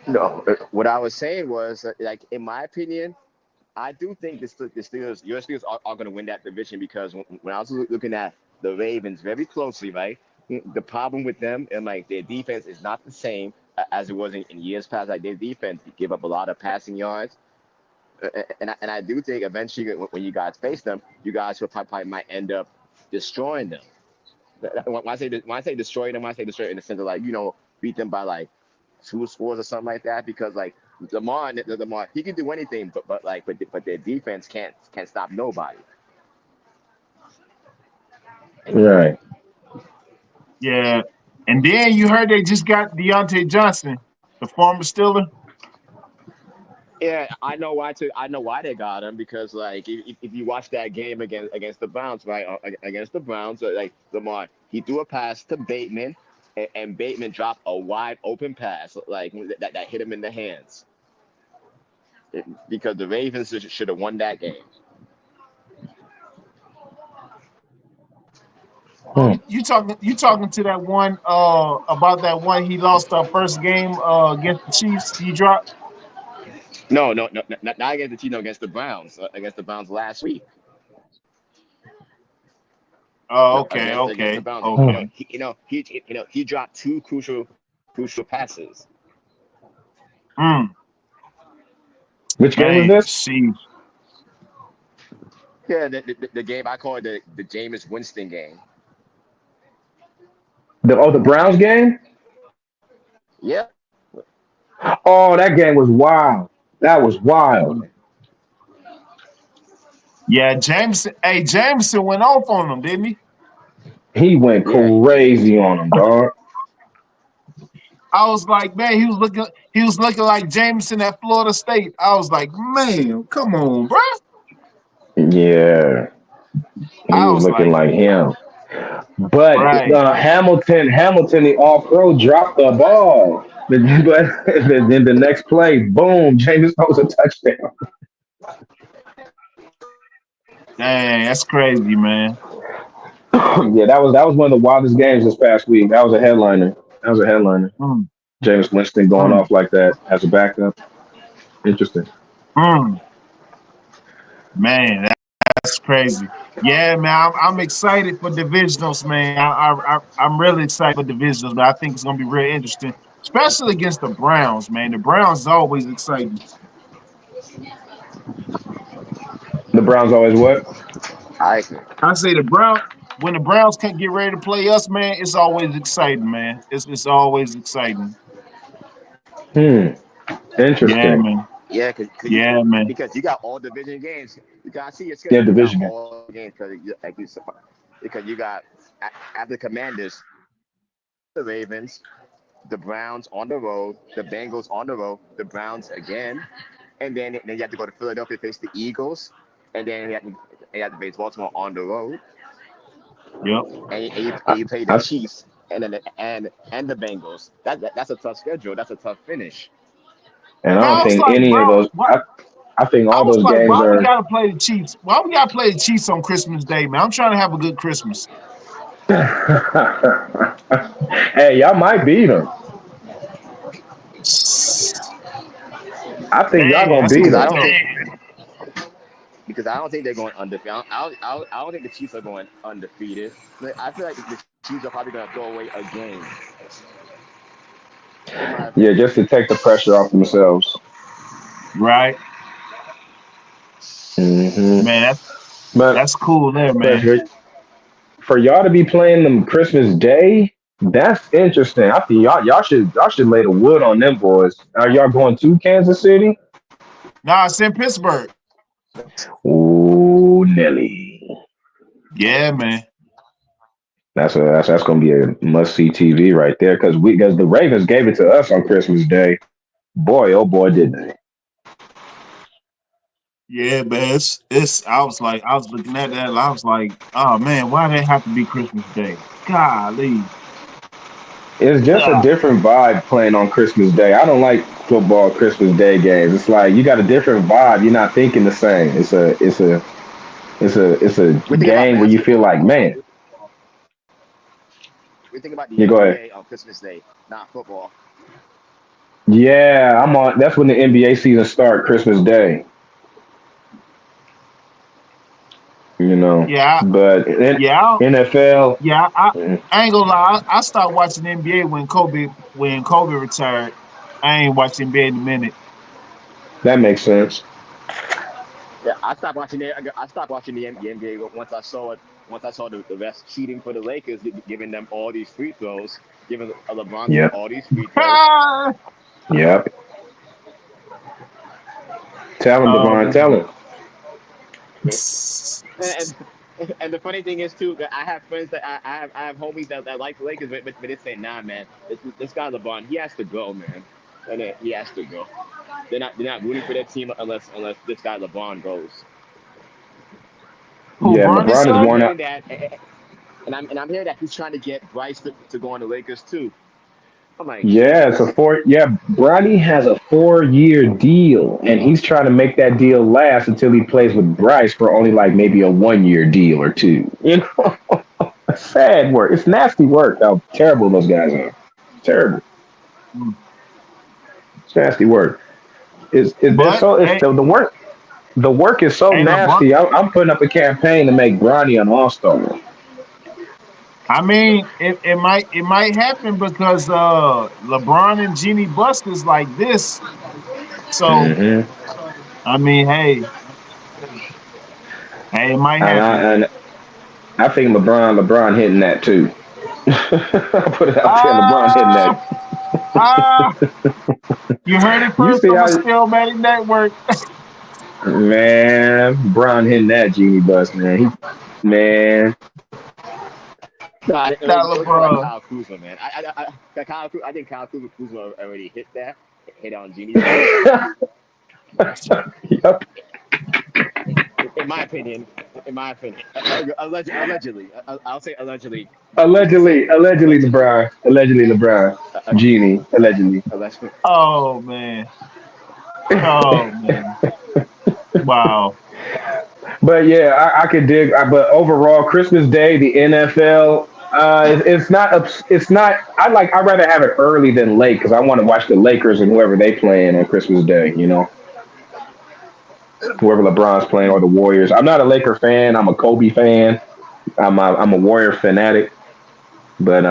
No, what I was saying was like in my opinion, I do think the Steelers, your Steelers are going to win that division because when I was looking at the Ravens very closely, right, the problem with them and like their defense is not the same as it was in years past. Like their defense give up a lot of passing yards, and I do think eventually when you guys face them, you guys will probably might end up destroying them. When I say destroy them, when I say destroy in the sense of like beat them by like 2 scores or something like that because like Lamar he can do anything but their defense can't stop nobody. Right. Yeah. And then you heard they just got Deontay Johnson, the former Steeler. Yeah, I know why they got him because like if you watch that game against the Browns, right? Against the Browns, like Lamar, he threw a pass to Bateman, and Bateman dropped a wide open pass like that hit him in the hands because the Ravens should have won that game. Oh, you talking to that one about that one he lost our first game against the Chiefs. He dropped. No, not against the Chiefs, no, against the Browns last week. Oh, No, okay, against the okay, Browns. okay. He dropped two crucial passes. Mm, Which game was man, this? see, Yeah, the game I call it the Jameis Winston game. The Browns game? Yeah, Oh, that game was wild. That was wild. yeah, Jameson. Hey, Jameson went off on him, didn't he? He went yeah, he did. crazy on him, dog. I was like, man, he was looking like Jameson at Florida State. I was like, man, come on, bro. Yeah, he I was was looking like, like him. But right, Hamilton, the All Pro, dropped the ball. But then the next play, boom, James throws a touchdown. dang, that's crazy, man. Yeah, that was one of the wildest games this past week. That was a headliner. That was a headliner. Mm, James Winston going mm, off like that as a backup. Interesting. mm. Man, that's crazy. Yeah, man, I'm excited for divisionals, man. I'm really excited for divisionals, but I think it's gonna be real interesting, especially against the Browns, man. The Browns is always exciting. The Browns always what? I agree. I say the Brown when the Browns can't get ready to play us, man, it's always exciting, man. It's always exciting. Hmm. Yeah, Interesting. man. Yeah, Yeah, man. because you got all division games. You got see your Yeah, schedule. You got division game. all games because you got after the Commanders, the Ravens, the Browns on the road, the Bengals on the road, the Browns again, and then you have to go to Philadelphia to face the Eagles, and then you have to face Baltimore on the road, Yep. and you play the I, Chiefs and the Bengals. That's a tough schedule. That's a tough finish. and I Man, don't I was think like, any of bro, those. what? I think I all was those like, games why we are. gotta play the Chiefs? Why we gotta play the Chiefs on Christmas Day, man? I'm trying to have a good Christmas. Hey, y'all might beat them. I think y'all Man, gonna that's beat gonna because be I them. don't tough. think because I don't think they're going undefeated. I don't think the Chiefs are going undefeated. I feel like the Chiefs are probably going to throw away a game. In my Yeah, opinion. just to take the pressure off themselves. Right. Hmm. Man, But that's cool there, but man. for y'all to be playing them Christmas Day, That's interesting. I think y'all should lay the wood on them boys. Are y'all going to Kansas City? Nah, it's in Pittsburgh. Ooh, Nelly. Yeah, man. That's gonna be a must see TV right there because the Ravens gave it to us on Christmas Day. Boy, oh boy, did they! Yeah, man. It's. I was looking at that. And I was like, oh man, why they have to be Christmas Day? Golly. It's just a different vibe playing on Christmas Day. I don't like football Christmas Day games. It's like you got a different vibe. You're not thinking the same. It's a We think about game where you feel basketball. like, man. We think about the You go ahead. NBA on Christmas Day, not football. Yeah, I'm on. That's when the NBA season start, Christmas Day. You know, Yeah, but yeah, NFL, yeah. mm, I ain't gonna lie. I started watching NBA when Kobe retired. I ain't watched NBA in a minute. that makes sense. Yeah, I stopped watching it. I stopped watching the NBA once I saw it. Once I saw the refs cheating for the Lakers, giving them all these free throws, giving LeBron Yep, all these free throws. yep. Tell him, Oh Devon. Tell man. him. And and the funny thing is too, that I have friends that I have homies that like the Lakers, but they say, nah, man, this guy LeBron, he has to go, man, and he has to go. They're not rooting for their team unless this guy LeBron goes. Who, Yeah, Bronny's LeBron is And I'm son? worn out. hearing that, and I'm hearing that he's trying to get Bryce to go on the Lakers too. I'm like, Yeah, it's a Jesus. four. Yeah, Bronny has a 4-year deal, and he's trying to make that deal last until he plays with Bryce for only like maybe a 1-year deal or two. You know, sad work. It's nasty work. How terrible those guys are. Terrible. Mm. It's nasty work. But It's the work. The work is so hey, LeBron. nasty. I'm putting up a campaign to make Bronny an All Star. I mean, it might happen because LeBron and Jeannie Buss is like this. So Hmm. I mean, hey, it might happen. And I think LeBron hitting that too. I'll put it out there. LeBron hitting Ah, that. ah, you heard it You first see on the how Steelmatic Network. man Bron hitting that genie bus, man. Man, No, Not it was more like LeBron. Kyle Kuzma, man. I think Kyle Kuzma already hit that, hit on Genie's bus. yep. In my opinion, allegedly, I'll say allegedly, just to Allegedly, say allegedly, Allegedly LeBron, uh, genie, allegedly. allegedly. Oh man. Oh man. Wow. But yeah, I could dig. But overall, Christmas Day, the NFL, it's not. I'd rather have it early than late because I want to watch the Lakers and whoever they playing on Christmas Day. You know, whoever LeBron's playing or the Warriors. I'm not a Laker fan. I'm a Kobe fan. I'm a Warrior fanatic. But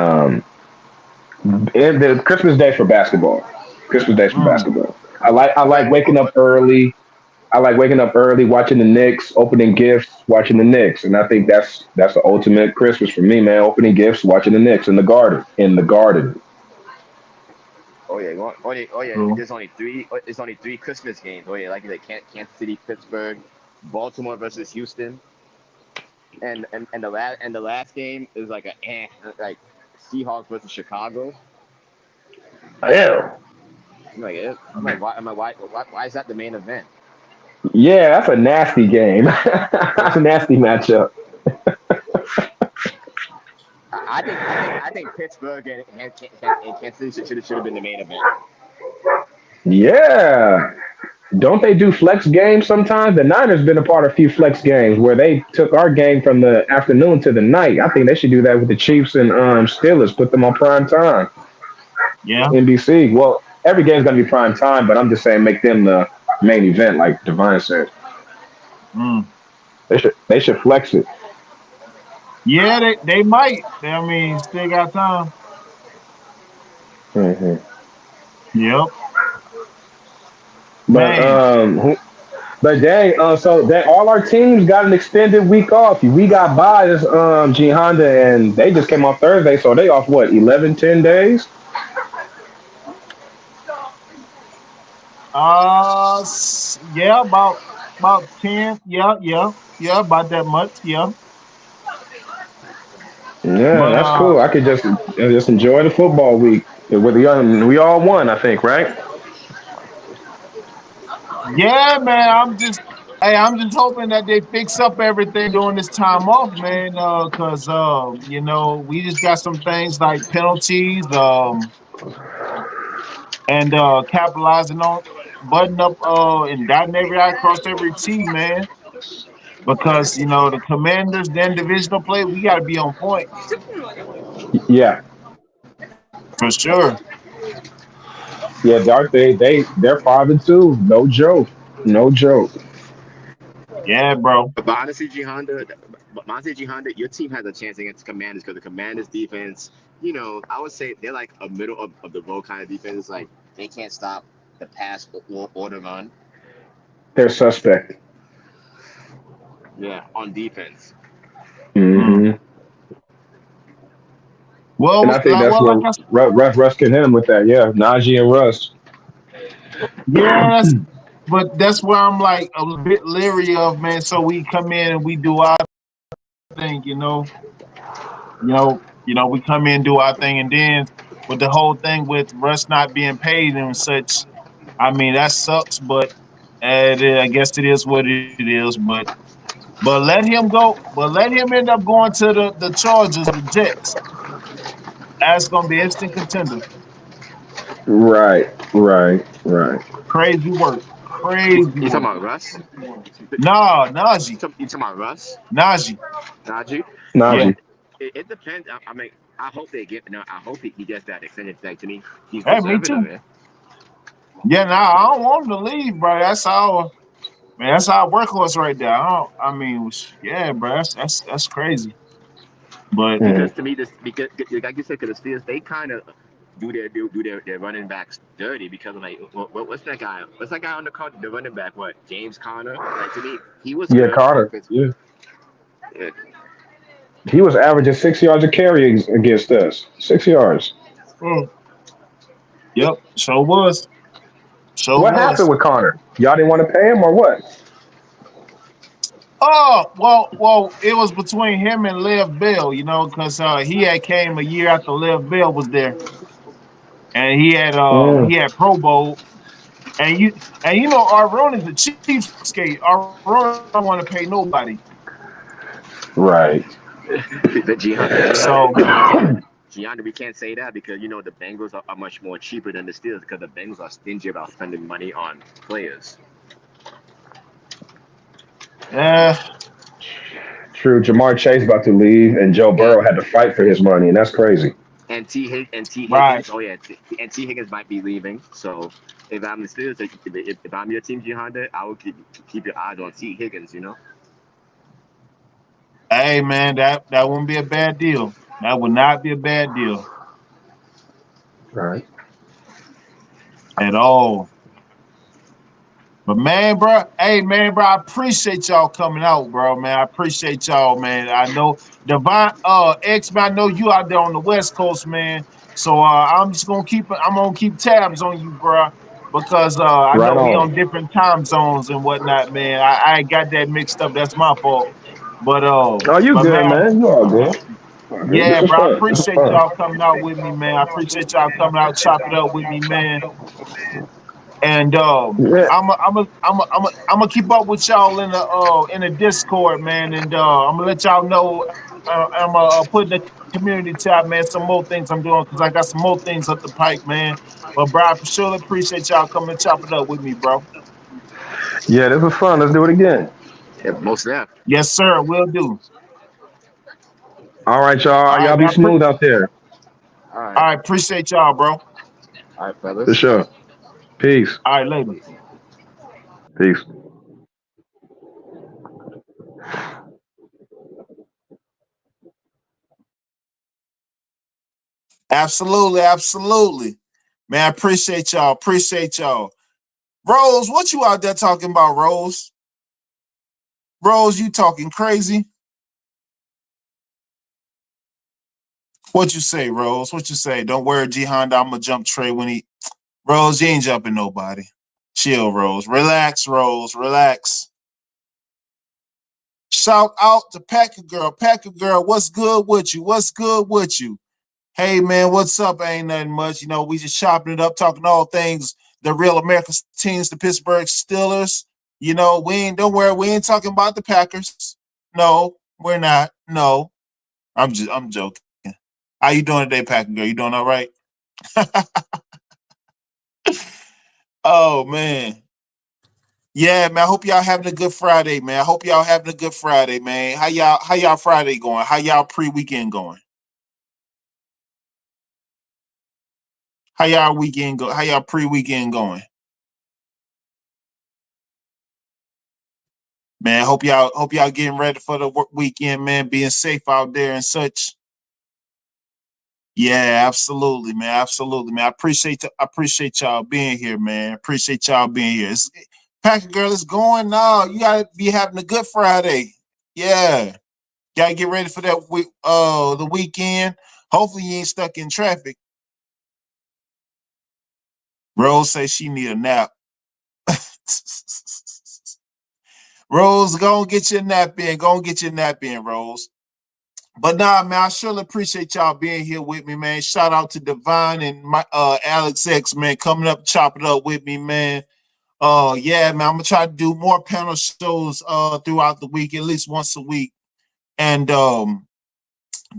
the Christmas Day for basketball. Christmas Day for Mm. basketball. I like waking up early. I like waking up early, watching the Knicks, opening gifts, watching the Knicks, and I think that's the ultimate Christmas for me, man. Opening gifts, watching the Knicks in the garden. In the garden. Oh yeah, oh yeah. True. There's only three. It's only three Christmas games. Oh yeah, like Kansas City, Pittsburgh, Baltimore versus Houston, and the last game is like like Seahawks versus Chicago. Yeah, Why is that the main event? yeah, that's a nasty game. That's a nasty matchup. I think Pittsburgh and Kansas City should have been the main event. Yeah. Don't they do flex games sometimes? The Niners been a part of a few flex games where they took our game from the afternoon to the night. I think they should do that with the Chiefs and Steelers. Put them on prime time. Yeah. NBC. Well, every game's gonna be prime time, but I'm just saying make them the main event, like Divine said. Mm. They should flex it. Yeah, they might. I mean, still got time. Hmm. Yep. But Man. But dang, so that all our teams got an extended week off. We got by this G Honda, and they just came off Thursday, so they off what 11, 10 days. Yeah, about 10. Yeah, about that much. Yeah, Yeah, but that's cool. I could just enjoy the football week with the young. We all won, I think, right? yeah, man. I'm just hoping that they fix up everything during this time off, man. Cause you know, we just got some things like penalties, and capitalizing on button up, and dotting every I across every T, man. Because you know the Commanders, then divisional play, we got to be on point Yeah, for sure. yeah. Dark. They're 5-2. No joke. No joke. Yeah, bro. But honestly, G Honda, your team has a chance against the Commanders because the Commanders defense, I would say they're like a middle of the road kind of defense. It's like they can't stop the pass or the run. They're suspect. Yeah, on defense. Mm. Hmm. And I think that's Well, like where Russ can hit him with that. Yeah, Najee and Russ. yeah, but that's where I'm like a bit leery of, man. So we come in and we do our thing, we come in, do our thing, and then with the whole thing with Russ not being paid and such, I mean that sucks. But I guess it is what it is. But let him go. But let him end up going to the Chargers or the Jets. That's gonna be instant contender. Right, right, right. Crazy work. Crazy You talking work. about Russ? Nah, Najee. You talking about Russ? Najee. Najee? Yeah. Well, Najee. it depends. I mean, I hope they get. No, I hope he gets that extended tag to me. He's Hey, me deserving of too. it. Yeah, nah, I don't want him to leave, bro. That's our workhorse right there. I mean, yeah, bro. That's crazy. But Mhm. Because to me, this because like you said, because the Steelers they kind of do their running backs dirty because of like what's that guy? What's that guy on the card? The running back, what? James Conner. Like to me, he was Yeah, good Carter. offensively. Yeah, Yeah. he was averaging 6 yards a carry against us. 6 yards. mm, yep, sure was. Sure What happened was. with Connor? Y'all didn't want to pay him or what? Oh, well, it was between him and Lev Bell, because he had came a year after Lev Bell was there, and Mm, he had Pro Bowl, and Aaron is a cheapskate. Aaron don't want to pay nobody, right. The so Gianna, we can't say that because the Bengals are much more cheaper than the Steelers because the Bengals are stingy about spending money on players. uh, True. Jamar Chase about to leave, and Joe And Burrow had to fight for his money, and that's crazy. T right. Higgins, oh yeah, and T Higgins might be leaving. So if I'm the Steelers, if I'm your team, G Honda, I would keep your eyes on T Higgins. Hey man, that wouldn't be a bad deal. That would not be a bad deal Right. at all. But man, bro, hey man, bro, I appreciate y'all coming out, bro. Man, I appreciate y'all, man. I know Divine X man, I know you out there on the West Coast, man. So I'm gonna keep tabs on you, bro. Because I Right know we on. on different time zones and whatnot, man. I got that mixed up. That's my fault. But Oh, you good, man, man? You all good? All good. This yeah, was bro. I fun. This was appreciate fun. y'all coming out with me, man. I appreciate y'all coming out, chop it up with me, man. And Yeah. I'm gonna keep up with y'all in the Discord, man. And I'm gonna let y'all know. I'm put in the community tab, man. Some more things I'm doing because I got some more things up the pipe, man. But bro, I surely appreciate y'all coming and chop it up with me, bro. Yeah, this was fun. Let's do it again. Yeah, most left. Yes, sir. Will do. All right, All y'all. right, Y'all be man. smooth out there. All All right, right, appreciate y'all, bro. all right, For fellas. sure. Peace. All right, later. Peace. Peace. Absolutely, absolutely, man. I appreciate y'all. Appreciate y'all. Rose, what you out there talking about, Rose? Rose, you talking crazy? What you say, Rose? What you say? Don't worry, G Honda. I'm gonna jump Trey when he. Rose, you ain't jumping nobody. Chill, Rose. Relax, Rose. Relax. Shout out to Packer Girl. Packer Girl, what's good with you? What's good with you? Hey, man, what's up? Ain't nothing much. You know, we just chopping it up, talking all things the real American teams, the Pittsburgh Steelers. You know, don't worry, we ain't talking about the Packers. No, we're not. No, I'm joking. How you doing today, Packer Girl? You doing all right? Oh, man. Yeah, man. I hope y'all having a good Friday, man. I hope y'all having a good Friday, man. How y'all Friday going? How y'all pre-weekend going? How y'all weekend go? How y'all pre-weekend going? Man, hope y'all getting ready for the weekend, man. Being safe out there and such. Yeah, absolutely, man. Absolutely, man. I appreciate y'all being here, man. Appreciate y'all being here. Packer Girl is going now. You gotta be having a good Friday. Yeah. Gotta get ready for that week the weekend. Hopefully you ain't stuck in traffic. Rose says she need a nap. Rose, go and get your nap in. Go and get your nap in, Rose. But nah, man, I surely appreciate y'all being here with me, man. Shout out to Divine and my Alex X, man, coming up, chopping up with me, man. Yeah, man, I'm gonna try to do more panel shows throughout the week, at least once a week. And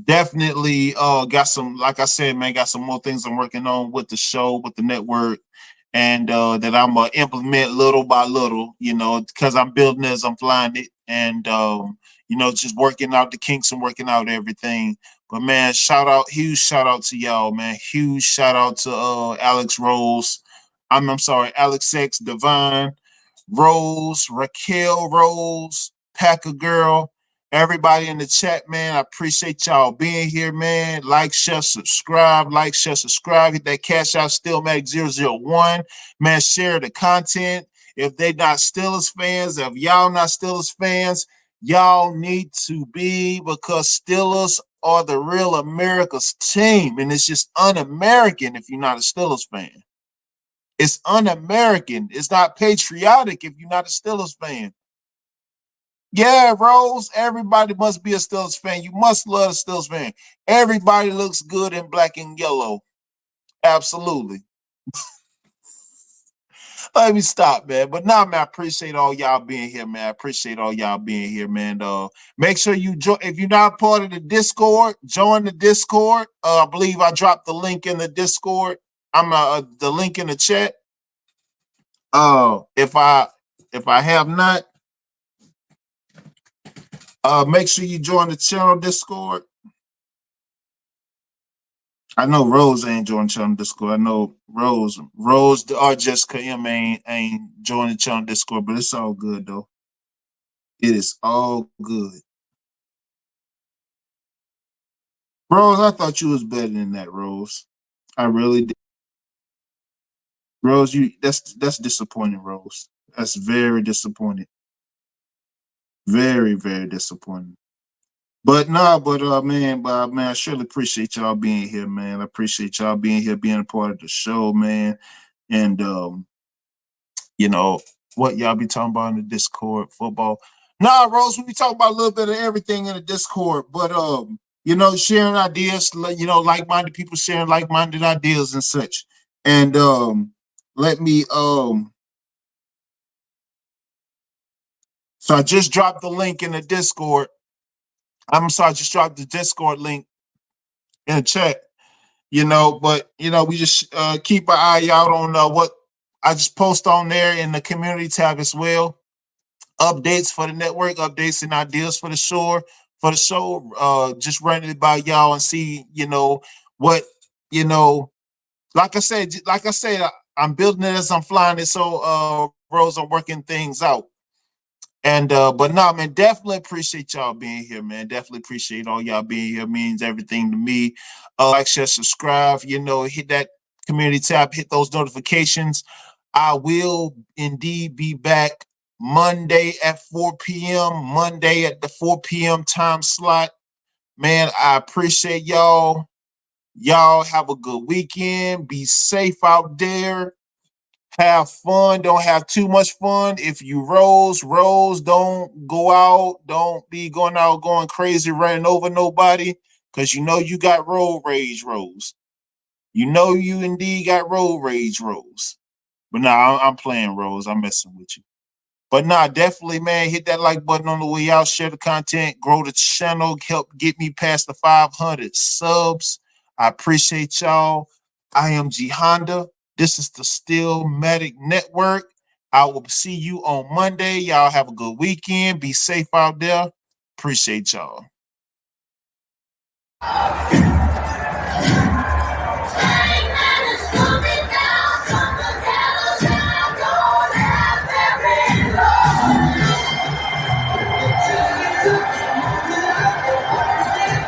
definitely got some, like I said, man, got some more things I'm working on with the show, with the network, and that I'm gonna implement little by little, you know, because I'm building as I'm flying it, and you know, just working out the kinks and working out everything. But man, huge shout out to y'all, man. Huge shout out to Alex Rose. I'm sorry, Alex X, Divine, Rose, Raquel Rose, Packer Girl, everybody in the chat, man. I appreciate y'all being here, man. Like, share, subscribe. Like, share, subscribe. Hit that cash out Steelmatic001. Man, share the content. If they not Steelers fans, if y'all not Steelers fans, y'all need to be, because Steelers are the real America's team. And it's just un-American if you're not a Steelers fan. It's un-American. It's not patriotic if you're not a Steelers fan. Yeah, Rose, everybody must be a Steelers fan. You must love a Steelers fan. Everybody looks good in black and yellow. Absolutely. Let me stop, man. But now, man, I appreciate all y'all being here, man. I appreciate all y'all being here, man. Make sure you join. If you're not part of the Discord, join the Discord. I believe I dropped the link in the Discord. I'm the link in the chat. If I have not, make sure you join the channel Discord. I know Rose ain't joining channel Discord. I know Rose or Jessica M ain't joining channel Discord, but it's all good though. It is all good. Rose, I thought you was better than that, Rose. I really did. Rose, that's disappointing, Rose. That's very disappointing. Very, very disappointing. But man, I surely appreciate y'all being here, man. I appreciate y'all being here, being a part of the show, man. And you know, what y'all be talking about in the Discord, football. Nah, Rose, we be talking about a little bit of everything in the Discord, but you know, sharing ideas, you know, like-minded people sharing like-minded ideas and such. And let me so I just dropped the link in the Discord. I'm sorry, I just dropped the Discord link in the chat. You know, but you know, we just keep an eye out on what I just post on there in the community tab as well. Updates for the network, updates and ideas for the show. Just running it by y'all and see, you know, what, you know, like I said, I'm building it as I'm flying it. So Rose, I'm working things out. And but no, man, definitely appreciate y'all being here, man. Definitely appreciate all y'all being here. It means everything to me. Like, share, subscribe, you know, hit that community tab, hit those notifications. I will indeed be back Monday at 4 p.m. Monday at the 4 p.m. time slot. Man, I appreciate y'all. Y'all have a good weekend. Be safe out there. Have fun. Don't have too much fun. If you rolls, don't go out. Don't be going out going crazy, running over nobody, because you know you got road rage rolls. You know you indeed got road rage rolls. But nah, I'm playing rolls. I'm messing with you. But nah, definitely, man, hit that like button on the way out. Share the content. Grow the channel. Help get me past the 500 subs. I appreciate y'all. I am G Honda. This is the Steelmatic Network. I will see you on Monday. Y'all have a good weekend. Be safe out there. Appreciate y'all.